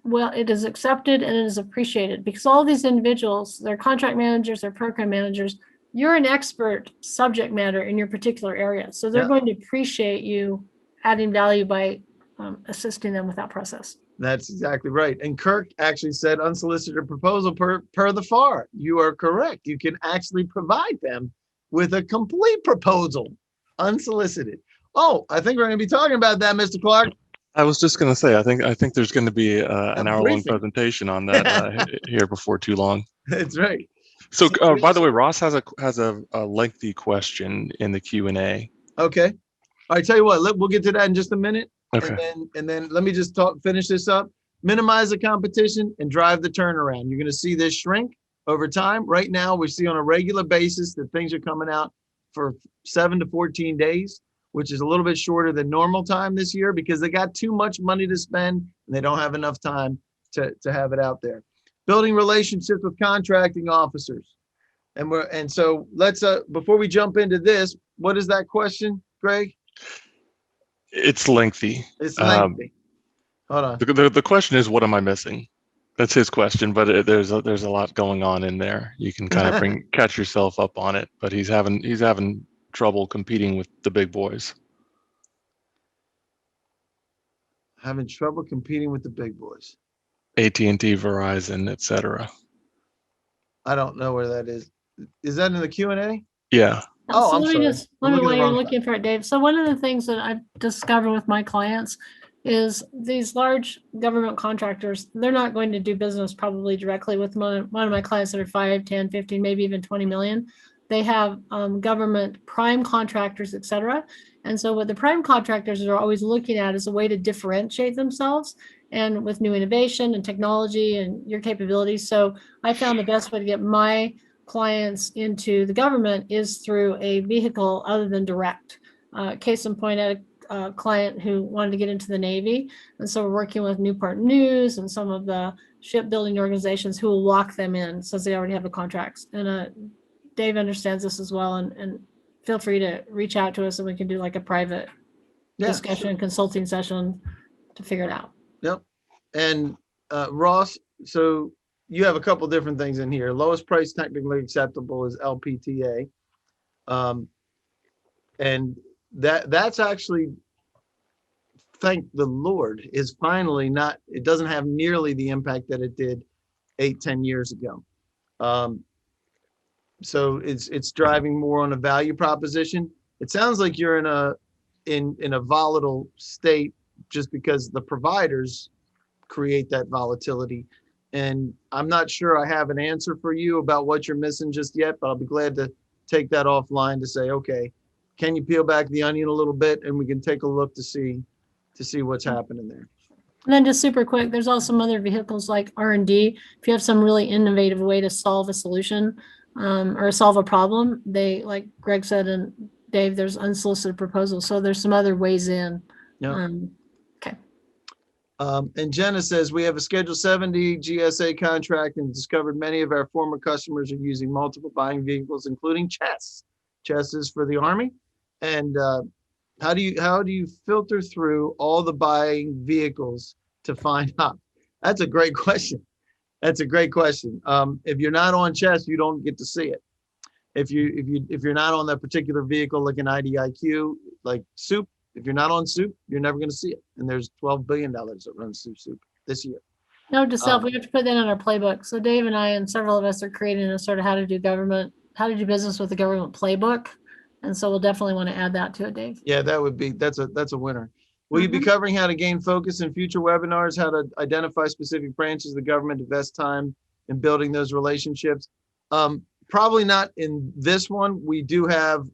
well, it is accepted and it is appreciated, because all these individuals, they're contract managers, they're program managers, you're an expert subject matter in your particular area. So they're Yeah. going to appreciate you adding value by assisting them with that process. That's exactly right. And Kirk actually said unsolicited proposal per the FAR. You are correct. You can actually provide them with a complete proposal, unsolicited. Oh, I think we're going to be talking about that, Mr. Clark. I was just going to say, I think there's going to be an hour-long briefing. presentation on that here before too long. That's right. So, by the way, Ross has a lengthy question in the Q&A. Okay. All right. Tell you what, we'll get to that in just a minute. Okay. And then let me just finish this up. Minimize the competition and drive the turnaround. You're going to see this shrink over time. Right now, we see on a regular basis that things are coming out for 7 to 14 days, which is a little bit shorter than normal time this year, because they got too much money to spend and they don't have enough time to have it out there. Building relationships with contracting officers. And so let's, before we jump into this, what is that question, Greg? It's lengthy. It's lengthy. Hold on. The question is, what am I missing? That's his question, but there's a lot going on in there. You can kind of catch yourself up on it, but he's having trouble competing with the big boys. Having trouble competing with the big boys. AT&T, Verizon, etc. I don't know where that is. Is that in the Q&A? Yeah. Oh, So I'm let sorry. me just, I'm let me, looking while at the you're wrong looking for it, Dave. So one of the things that I've discovered with my clients is these large government contractors, they're not going to do business probably directly with one of my clients that are 5, 10, 15, maybe even 20 million. They have government prime contractors, et cetera. And so what the prime contractors are always looking at is a way to differentiate themselves and with new innovation and technology and your capabilities. So I found the best way to get my clients into the government is through a vehicle other than direct. Case in point, I had a client who wanted to get into the Navy. And so we're working with Newport News and some of the shipbuilding organizations who will lock them in since they already have the contracts. And Dave understands this as well. And feel free to reach out to us and we can do like a private discussion, consulting session to figure it out. Yep. And Ross, so you have a couple different things in here. Lowest price technically acceptable is LPTA. And that's actually, thank the Lord, is finally not, it doesn't have nearly the impact that it did 8-10 years ago. So it's driving more on a value proposition. It sounds like you're in a volatile state just because the providers create that volatility And I'm not sure I have an answer for you about what you're missing just yet, but I'll be glad to take that offline to say, okay, can you peel back the onion a little bit and we can take a look to see what's happening there. And then just super quick, there's also some other vehicles like R&D. If you have some really innovative way to solve a solution or solve a problem, they, like Greg said, and Dave, there's unsolicited proposals. So there's some other ways in. Yeah. Okay. And Jenna says, we have a Schedule 70 GSA contract and discovered many of our former customers are using multiple buying vehicles, including chests. Chests is for the Army. And how do you filter through all the buying vehicles to find out? That's a great question. That's a great question. If you're not on chest, you don't get to see it. If you're not on that particular vehicle, like an IDIQ, like Soup, if you're not on Soup, you're never going to see it. And there's $12 billion that runs through Soup this year. No, just we have to put that in our playbook. So Dave and I and several of us are creating a sort of how to do business with the government playbook. And so we'll definitely want to add that to it, Dave. Yeah, that's a winner. Will you be covering how to gain focus in future webinars, how to identify specific branches of the government, invest time in building those relationships? Probably not in this one. We do have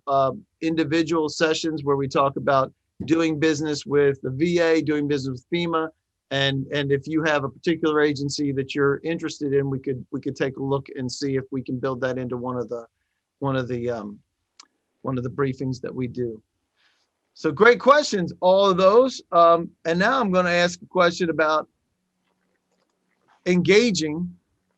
individual sessions where we talk about doing business with the VA, doing business with FEMA, and if you have a particular agency that you're interested in, we could take a look and see if we can build that into one of the briefings that we do. So great questions, all of those. And now I'm going to ask a question about engaging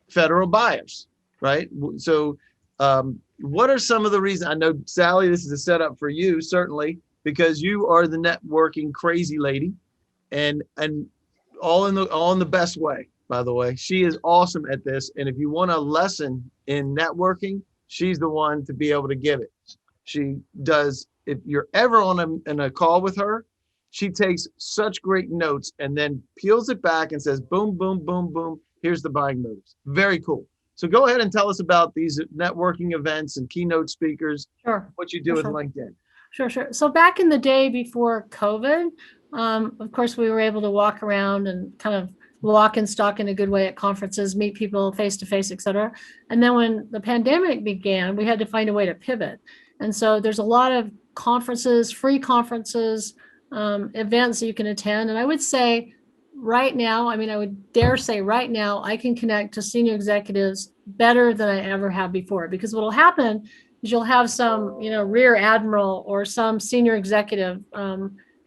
federal buyers, right? So what are some of the reasons? I know, Sally, this is a setup for you, certainly, because you are the networking crazy lady, and all in the best way, by the way. She is awesome at this. And if you want a lesson in networking, she's the one to be able to give it. She does, if you're ever in a call with her, she takes such great notes and then peels it back and says, boom, boom, boom, boom. Here's the buying moves. Very cool. So go ahead and tell us about these networking events and keynote speakers. Sure. What you do with LinkedIn. Sure. So back in the day before COVID, of course, we were able to walk around and kind of walk and stalk in a good way at conferences, meet people face to face, et cetera. And then when the pandemic began, we had to find a way to pivot. And so there's a lot of conferences, free conferences, events that you can attend. And I would say right now, I would dare say right now, I can connect to senior executives better than I ever have before, because what will happen is you'll have some, rear admiral or some senior executive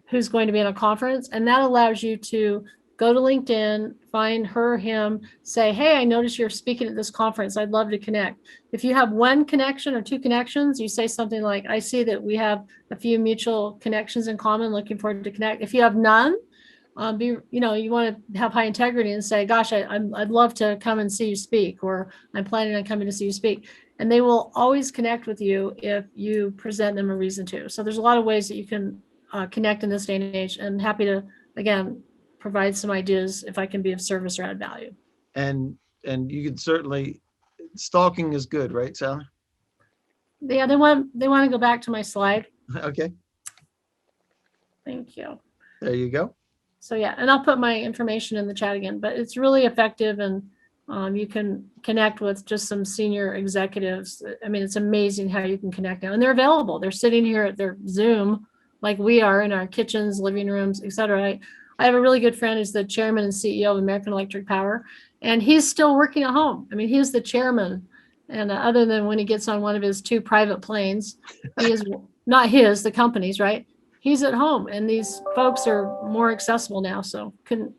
who's going to be in a conference, and that allows you to go to LinkedIn, find her, him, say, hey, I noticed you're speaking at this conference. I'd love to connect. If you have one connection or two connections, you say something like, I see that we have a few mutual connections in common, looking forward to connect. If you have none, you want to have high integrity and say, gosh, I'd love to come and see you speak, or I'm planning on coming to see you speak. And they will always connect with you if you present them a reason to. So there's a lot of ways that you can connect in this day and age, and happy to, again, provide some ideas if I can be of service or add value. And you can certainly, stalking is good, right, Sally? Yeah, they want to go back to my slide. Okay. Thank you. There you go. So yeah, and I'll put my information in the chat again, but it's really effective, and you can connect with just some senior executives. It's amazing how you can connect now, and they're available. They're sitting here at their Zoom like we are in our kitchens, living rooms, etc. I have a really good friend who's the chairman and CEO of American Electric Power, and he's still working at home. He's the chairman, and other than when he gets on one of his two private planes, he is not the company's, right? He's at home, and these folks are more accessible now, so couldn't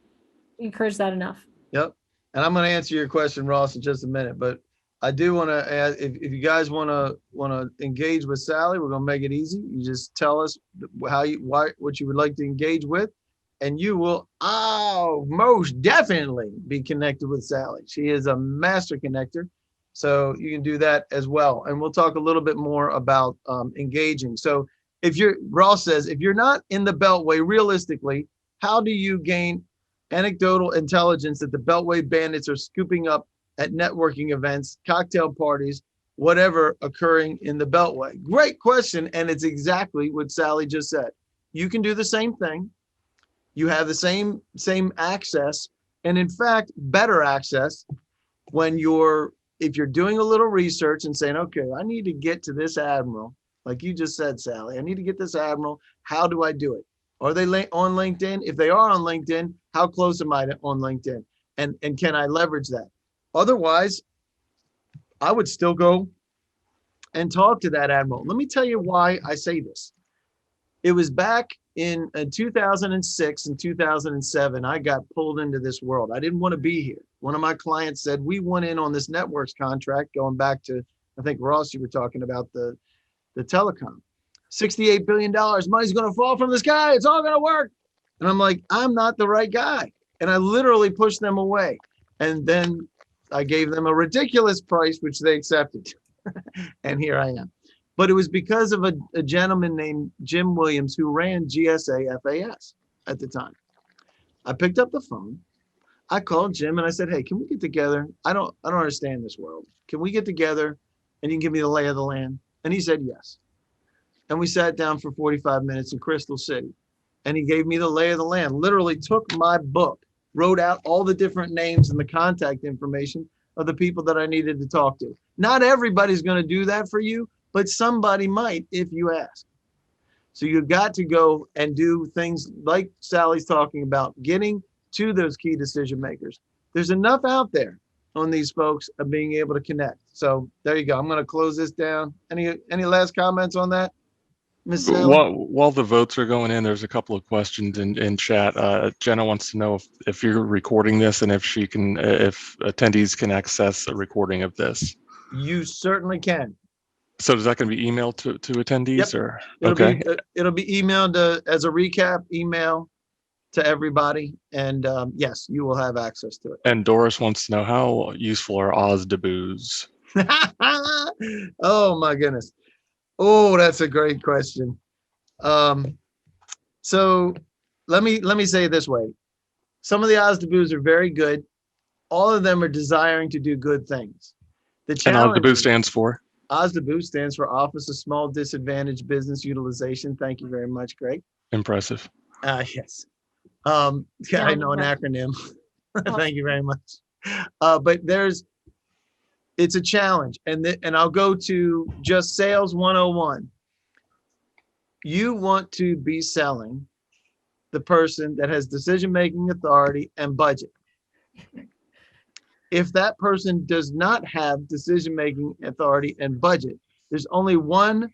encourage that enough. Yep. And I'm going to answer your question, Ross, in just a minute, but I do want to add, if you guys want to engage with Sally, we're going to make it easy. You just tell us what you would like to engage with, and you will most definitely be connected with Sally. She is a master connector, so you can do that as well. And we'll talk a little bit more about engaging. So Ross says, if you're not in the Beltway, realistically, how do you gain anecdotal intelligence that the Beltway bandits are scooping up at networking events, cocktail parties, whatever occurring in the Beltway? Great question. And it's exactly what Sally just said. You can do the same thing. You have the same access And in fact, better access when if you're doing a little research and saying, okay, I need to get to this admiral, like you just said, Sally, I need to get this admiral. How do I do it? Are they on LinkedIn? If they are on LinkedIn, how close am I on LinkedIn? And can I leverage that? Otherwise, I would still go and talk to that admiral. Let me tell you why I say this. It was back in 2006 and 2007, I got pulled into this world. I didn't want to be here. One of my clients said, we went in on this networks contract going back to, I think, Ross, you were talking about the telecom. $68 billion, money's going to fall from the sky. It's all going to work. And I'm like, I'm not the right guy. And I literally pushed them away. And then I gave them a ridiculous price, which they accepted. And here I am. But it was because of a gentleman named Jim Williams who ran GSA FAS at the time. I picked up the phone. I called Jim and I said, hey, can we get together? I don't understand this world. Can we get together and you can give me the lay of the land? And he said, yes. And we sat down for 45 minutes in Crystal City. And he gave me the lay of the land, literally took my book, wrote out all the different names and the contact information of the people that I needed to talk to. Not everybody's going to do that for you, but somebody might if you ask. So you've got to go and do things like Sally's talking about, getting to those key decision makers. There's enough out there on these folks of being able to connect. So there you go. I'm going to close this down. Any last comments on that, Ms. Sally? While the votes are going in, there's a couple of questions in chat. Jenna wants to know if you're recording this and if attendees can access a recording of this. You certainly can. So is that going to be emailed to attendees? Yep. Or it'll be emailed as a recap email to everybody, and yes, you will have access to it. And Doris wants to know, how useful are OSDBOs? Oh my goodness. Oh, that's a great question. So let me say it this way. Some of the OSDBOs are very good. All of them are desiring to do good things. The challenge. And OSDBO stands for? OSDBO stands for Office of Small Disadvantaged Business Utilization. Thank you very much, Greg. Impressive. Yes. Yeah, I know an acronym. Thank you very much. But it's a challenge. And I'll go to just sales 101. You want to be selling the person that has decision-making authority and budget. If that person does not have decision-making authority and budget, there's only one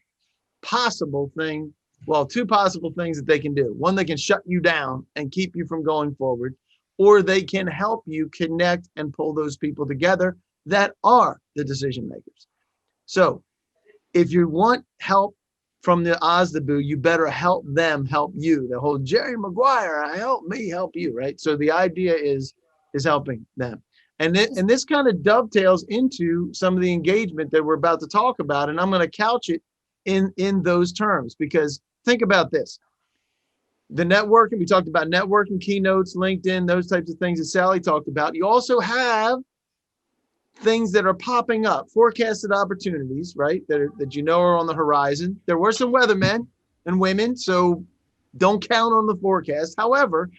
possible thing, well, two possible things that they can do. One, they can shut you down and keep you from going forward, or they can help you connect and pull those people together that are the decision makers. So if you want help from the OSDBO, you better help them help you. The whole Jerry Maguire, help me help you, right? So the idea is helping them. And this kind of dovetails into some of the engagement that we're about to talk about. And I'm going to couch it in those terms, because think about this. The networking, we talked about networking, keynotes, LinkedIn, those types of things that Sally talked about. You also have things that are popping up, forecasted opportunities, right? That you know are on the horizon. There were some weathermen and women, so don't count on the forecast. However,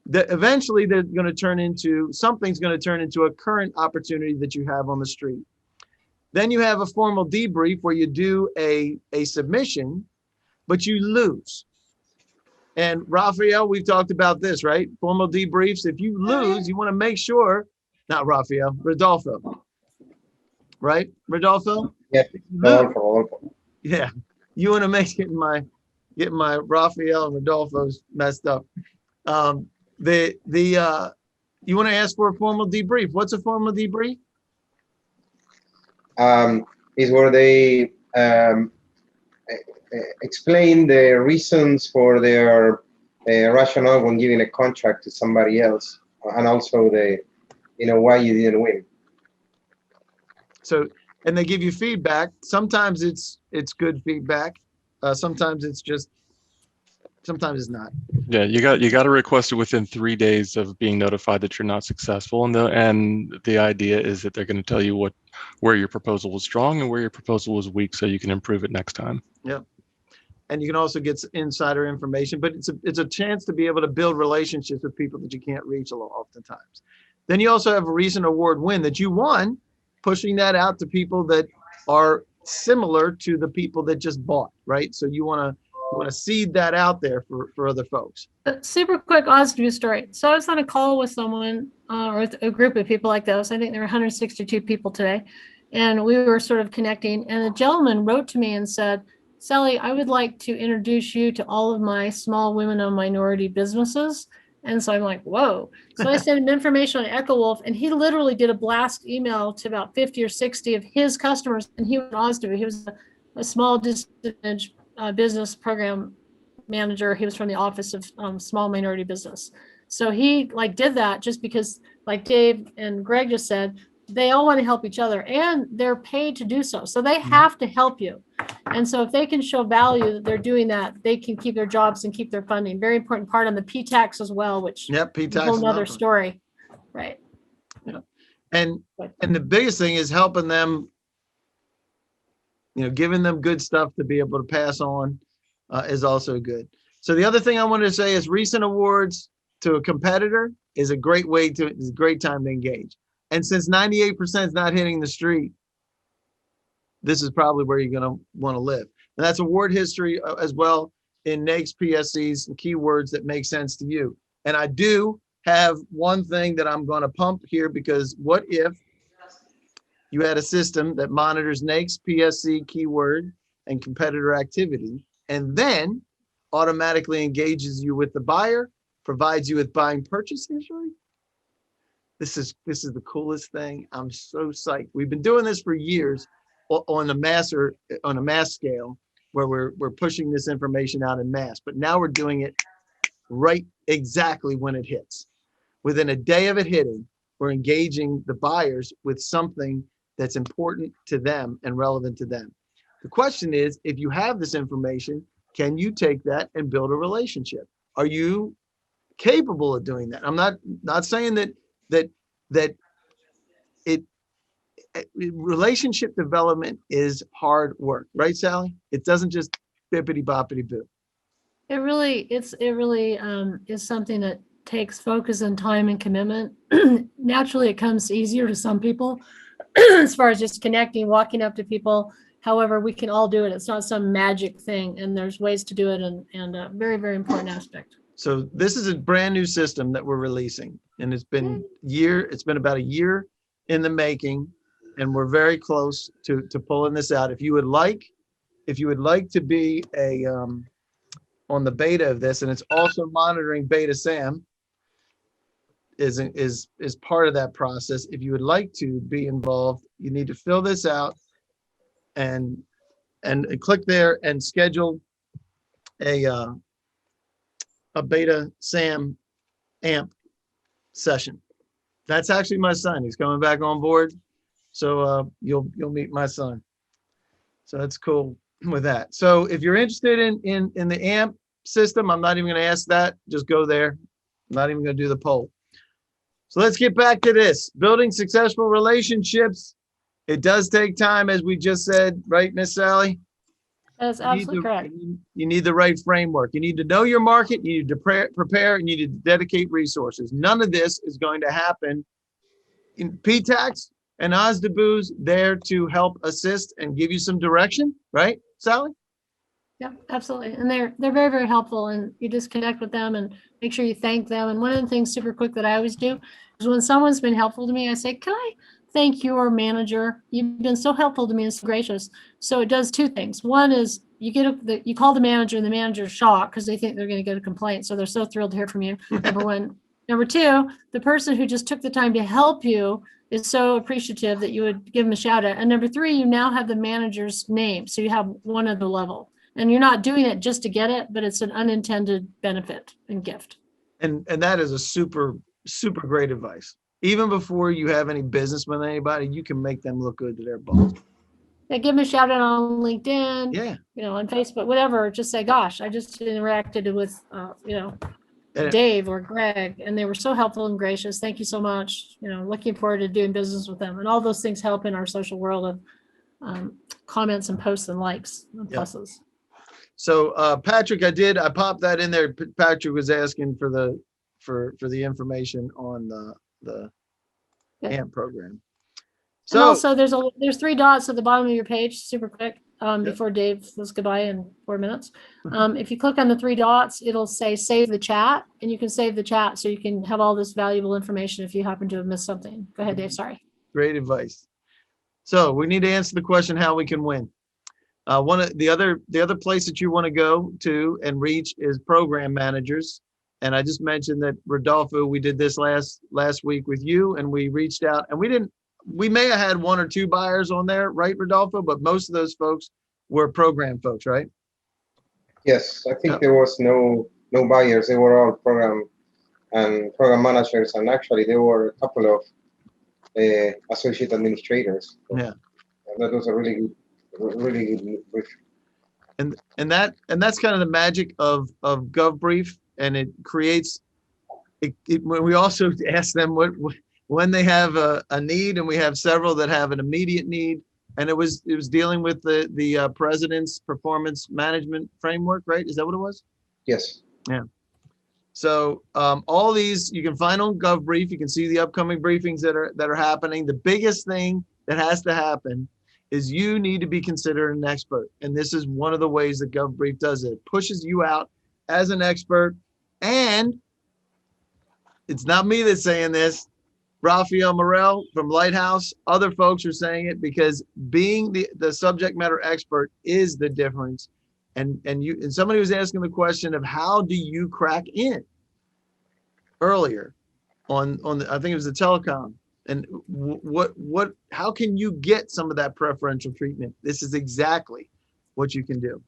eventually they're going to turn into, something's going to turn into a current opportunity that you have on the street. Then you have a formal debrief where you do a submission, but you lose. And Raphael, we've talked about this, right? Formal debriefs. If you lose, you want to make sure, not Raphael, Rodolfo, right? Rodolfo? Yeah, Rodolfo. Yeah. You want to make getting my Raphael and Rodolfo's messed up. You want to ask for a formal debrief. What's a formal debrief? Is where they explain the reasons for their rationale when giving a contract to somebody else, and also why you didn't win. So, and they give you feedback. Sometimes it's good feedback. Sometimes it's not. Yeah, you got to request it within 3 days of being notified that you're not successful, and the idea is that they're going to tell you where your proposal was strong and where your proposal was weak, so you can improve it next time. Yeah. and you can also get insider information, but it's a chance to be able to build relationships with people that you can't reach a lot oftentimes. Then you also have a recent award win that you won, pushing that out to people that are similar to the people that just bought, right? So you want to seed that out there for other folks. Super quick OSDU story. So I was on a call with someone or with a group of people like this. I think there were 162 people today, and we were sort of connecting. And a gentleman wrote to me and said, Sally, I would like to introduce you to all of my small women-owned minority businesses. And so I'm like, whoa. So I sent him information on EchoWolf, and he literally did a blast email to about 50 or 60 of his customers. And he was an OSDU. He was a small disadvantaged business program manager. He was from the Office of Small Minority Business. So he did that just because, like Dave and Greg just said, they all want to help each other, and they're paid to do so. So they have to help you. And so if they can show value that they're doing that, they can keep their jobs and keep their funding. Very important part on the P-tax as well, which is a whole nother story. Right. Yeah. And the biggest thing is helping them, giving them good stuff to be able to pass on is also good. So the other thing I wanted to say is recent awards to a competitor is a great time to engage. And since 98% is not hitting the street, this is probably where you're going to want to live. And that's award history as well in NAICS, PSCs, and keywords that make sense to you. And I do have one thing that I'm going to pump here, because what if you had a system that monitors NAICS, PSC, keyword, and competitor activity, and then automatically engages you with the buyer, provides you with buying purchase history? This is the coolest thing. I'm so psyched. We've been doing this for years on a mass scale, where we're pushing this information out in mass, but now we're doing it right exactly when it hits. Within a day of it hitting, we're engaging the buyers with something that's important to them and relevant to them. The question is, if you have this information, can you take that and build a relationship? Are you capable of doing that? I'm not saying that relationship development is hard work, right, Sally? It doesn't just bippity boppity boo. It really is something that takes focus and time and commitment. Naturally, it comes easier to some people as far as just connecting, walking up to people. However, we can all do it. It's not some magic thing, and there's ways to do it, and a very, very important aspect. So this is a brand new system that we're releasing, and it's been about a year in the making, and we're very close to pulling this out. If you would like to be on the beta of this, and it's also monitoring beta.SAM is part of that process. If you would like to be involved, you need to fill this out and click there and schedule a beta.SAM AMP session. That's actually my son. He's coming back on board. So you'll meet my son. So that's cool with that. So if you're interested in the AMP system, I'm not even going to ask that. Just go there. I'm not even going to do the poll. So let's get back to this. Building successful relationships. It does take time, as we just said, right, Miss Sally? That's absolutely correct. You need the right framework. You need to know your market. You need to prepare, and you need to dedicate resources. None of this is going to happen in P-tax and OSDBU's there to help assist and give you some direction, right, Sally? Yeah, absolutely. And they're very, very helpful, and you just connect with them and make sure you thank them. And one of the things super quick that I always do is when someone's been helpful to me, I say, can I thank your manager? You've been so helpful to me and so gracious. So it does two things. One is you call the manager, and the manager's shocked because they think they're going to get a complaint. So they're so thrilled to hear from you. Number one. Number two, the person who just took the time to help you is so appreciative that you would give them a shout out. And number three, you now have the manager's name. So you have one at the level, and you're not doing it just to get it, but it's an unintended benefit and gift. And that is a super, super great advice. Even before you have any business with anybody, you can make them look good to their boss. Yeah, give them a shout out on LinkedIn, yeah, on Facebook, whatever. Just say, gosh, I just interacted with, Dave or Greg, and they were so helpful and gracious. Thank you so much. Looking forward to doing business with them. And all those things help in our social world of comments and posts and likes and pluses. So Patrick, I popped that in there. Patrick was asking for the information on the AMP program. And So also there's 3 dots at the bottom of your page, super quick, before Dave says goodbye in 4 minutes. If you click on the 3 dots, it'll say save the chat, and you can save the chat so you can have all this valuable information if you happen to have missed something. Go ahead, Dave, sorry. great advice. So we need to answer the question how we can win. One of the other place that you want to go to and reach is program managers. And I just mentioned that Rodolfo, we did this last week with you, and we reached out, and we may have had 1 or 2 buyers on there, right, Rodolfo? But most of those folks were program folks, right? Yes, I think there was no buyers. They were all program managers, and actually there were a couple of associate administrators. Yeah, and that was a really good brief. and that's kind of the magic of GovBrief, and it creates it when we also ask them when they have a need, and we have several that have an immediate need, and it was dealing with the president's performance management framework, right? Is that what it was? Yes. Yeah. So all these you can find on GovBrief. You can see the upcoming briefings that are happening. The biggest thing that has to happen is you need to be considered an expert, and this is one of the ways that GovBrief does it. It pushes you out as an expert, and it's not me that's saying this. Rafael Morel from Lighthouse, other folks are saying it, because being the subject matter expert is the difference. And somebody was asking the question of how do you crack in earlier on I think it was the telecom, and how can you get some of that preferential treatment? This is exactly what you can do.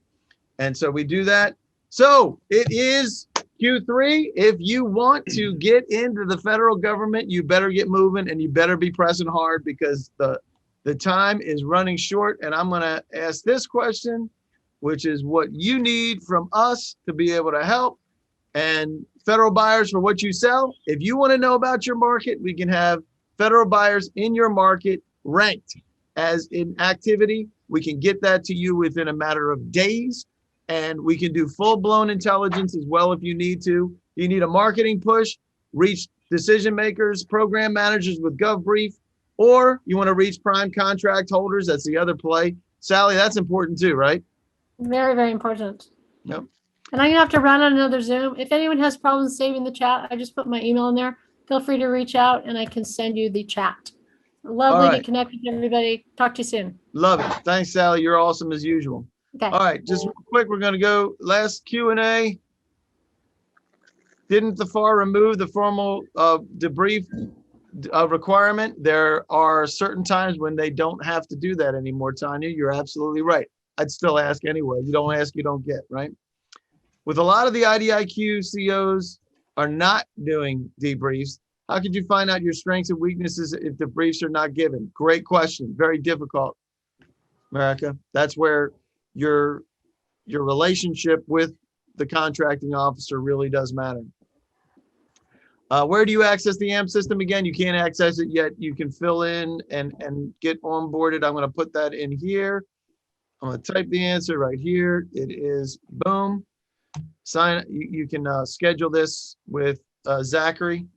And so we do that. So it is Q3. If you want to get into the federal government, you better get moving, and you better be pressing hard, because the time is running short. And I'm going to ask this question, which is what you need from us to be able to help. And federal buyers for what you sell. If you want to know about your market, we can have federal buyers in your market ranked as in activity. We can get that to you within a matter of days. And we can do full-blown intelligence as well if you need to. You need a marketing push, reach decision makers, program managers with GovBrief, or you want to reach prime contract holders. That's the other play. Sally, that's important too, right? Very, very important. Yep. And I'm gonna have to run on another Zoom. If anyone has problems saving the chat, I just put my email in there. Feel free to reach out, and I can send you the chat. Lovely to connect with everybody. Talk to you soon. Love it. Thanks, Sally. You're awesome as usual. Okay. All right, just real quick, we're going to go last Q&A. Didn't the FAR remove the formal debrief requirement? There are certain times when they don't have to do that anymore, Tanya. You're absolutely right. I'd still ask anyway. You don't ask, you don't get, right? With a lot of the IDIQ COs are not doing debriefs, how could you find out your strengths and weaknesses if the briefs are not given? Great question. Very difficult, America. That's where your relationship with the contracting officer really does matter. Where do you access the AMP system? Again, you can't access it yet. You can fill in and get onboarded. I'm going to put that in here. I'm going to type the answer right here. It is boom. Sign. You can schedule this with Zachary,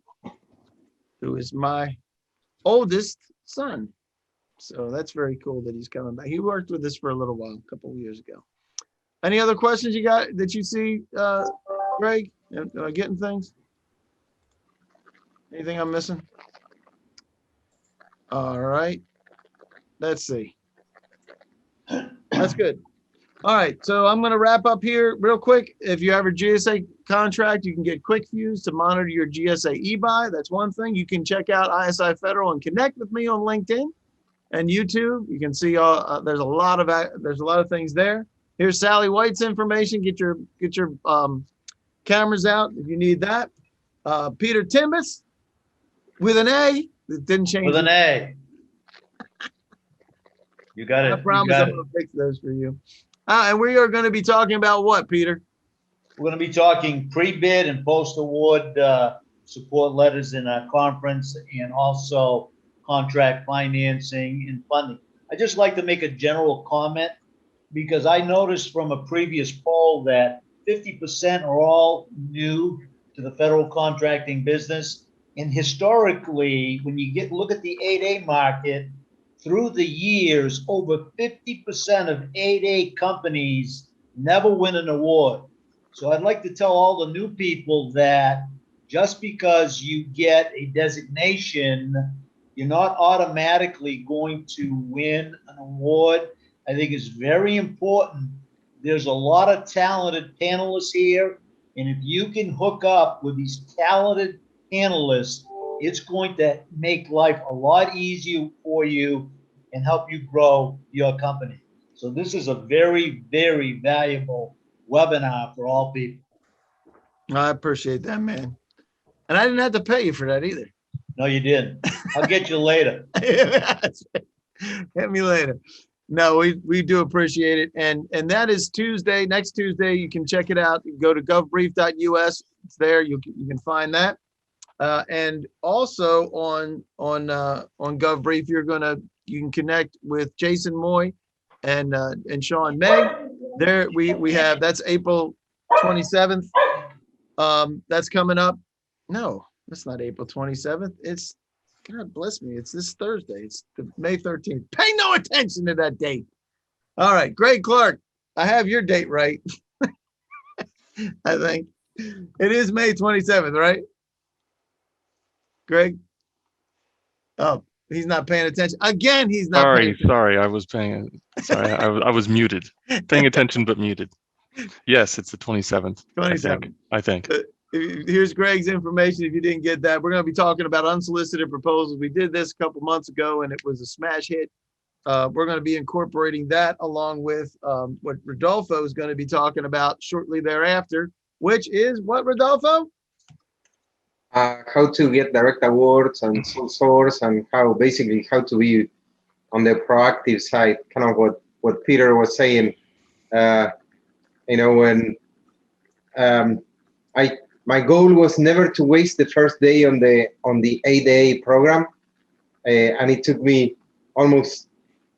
who is my oldest son. So that's very cool that he's coming back. He worked with us for a little while, a couple of years ago. Any other questions you got that you see, Greg? Am I getting things? Anything I'm missing? All right. Let's see. That's good. All right. So I'm going to wrap up here real quick. If you have a GSA contract, you can get quick views to monitor your GSA e-buy. That's one thing. You can check out ISI Federal and connect with me on LinkedIn and YouTube. You can see there's a lot of things there. Here's Sally White's information. Get your cameras out if you need that. Peter Timbus with an A. It didn't change. With an A. You got it. I promise I'm going to fix those for you. And we are going to be talking about what, Peter? We're going to be talking pre-bid and post-award support letters in our conference, and also contract financing and funding. I'd just like to make a general comment. because I noticed from a previous poll that 50% are all new to the federal contracting business. And historically, when you look at the 8A market, through the years, over 50% of 8A companies never win an award. So I'd like to tell all the new people that just because you get a designation, you're not automatically going to win an award. I think it's very important. There's a lot of talented panelists here, and if you can hook up with these talented panelists, it's going to make life a lot easier for you and help you grow your company. So this is a very, very valuable webinar for all people. I appreciate that, man. And I didn't have to pay you for that either. No, you didn't. I'll get you later. Hit me later. No, we do appreciate it. And that is Tuesday, next Tuesday. You can check it out. You go to govbrief.us. It's there. You can find that. And also on GovBrief, you can connect with Jason Moy and Sean May. There we have, that's April 27th. That's coming up. No, that's not April 27th. It's, God bless me, it's this Thursday. It's May 13th. Pay no attention to that date. All right, Greg Clark, I have your date right. I think it is May 27th, right? Greg? Oh, he's not paying attention. Again, he's not paying attention. Sorry, I was paying. Sorry, I was muted. Paying attention, but muted. Yes, it's the 27th. 27th. I think. Here's Greg's information. If you didn't get that, we're going to be talking about unsolicited proposals. We did this a couple months ago, and it was a smash hit. We're going to be incorporating that along with what Rodolfo is going to be talking about shortly thereafter, which is what, Rodolfo? How to get direct awards and sole source, and how to be on the proactive side, kind of what Peter was saying. When my goal was never to waste the first day on the 8A program, and it took me almost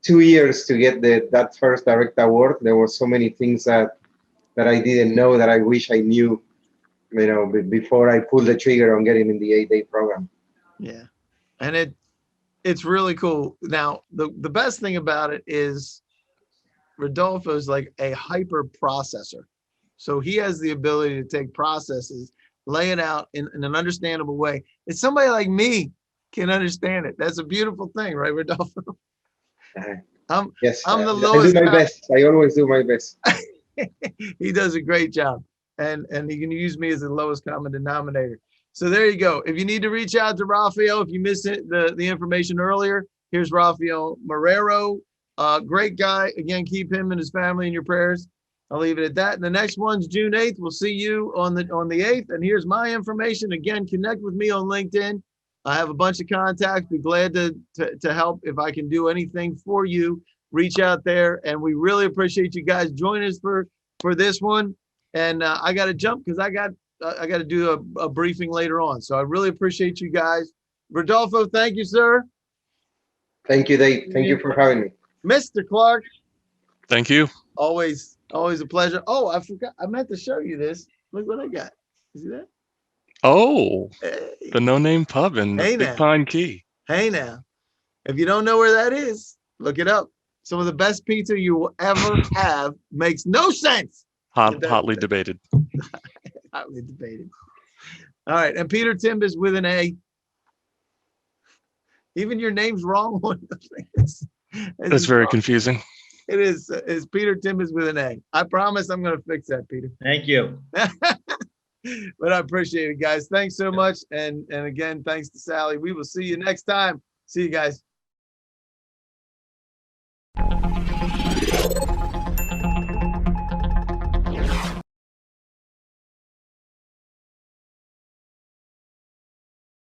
2 years to get that first direct award. There were so many things that I didn't know that I wish I knew, before I pulled the trigger on getting in the 8A program. Yeah, and it's really cool. Now, the best thing about it is Rodolfo is like a hyper processor. So he has the ability to take processes, lay it out in an understandable way. If somebody like me can understand it, that's a beautiful thing, right, Rodolfo? Yes, I'm the lowest. I do my best. I always do my best. He does a great job, and he can use me as the lowest common denominator. So there you go. If you need to reach out to Rafael, if you missed the information earlier, here's Rafael Marrero. Great guy. Again, keep him and his family in your prayers. I'll leave it at that. And the next one's June 8th. We'll see you on the 8th. And here's my information. Again, connect with me on LinkedIn. I have a bunch of contacts. Be glad to help if I can do anything for you. Reach out there. And we really appreciate you guys joining us for this one. And I got to jump because I got to do a briefing later on. So I really appreciate you guys. Rodolfo, thank you, sir. Thank you, Dave. Thank you for having me. Mr. Clark. Thank you. Always a pleasure. Oh, I forgot. I meant to show you this. Look what I got. You see that? Oh, hey. The No Name Pub in the Big Pine Key. Hey now. If you don't know where that is, look it up. Some of the best pizza you will ever have. Makes no sense. Hotly debated. Hotly debated. All right. And Peter Timbers with an A. Even your name's wrong on the things. That's very confusing. It is. It's Peter Timbers with an A. I promise I'm going to fix that, Peter. Thank you. But I appreciate it, guys. Thanks so much. And again, thanks to Sally. We will see you next time. See you guys.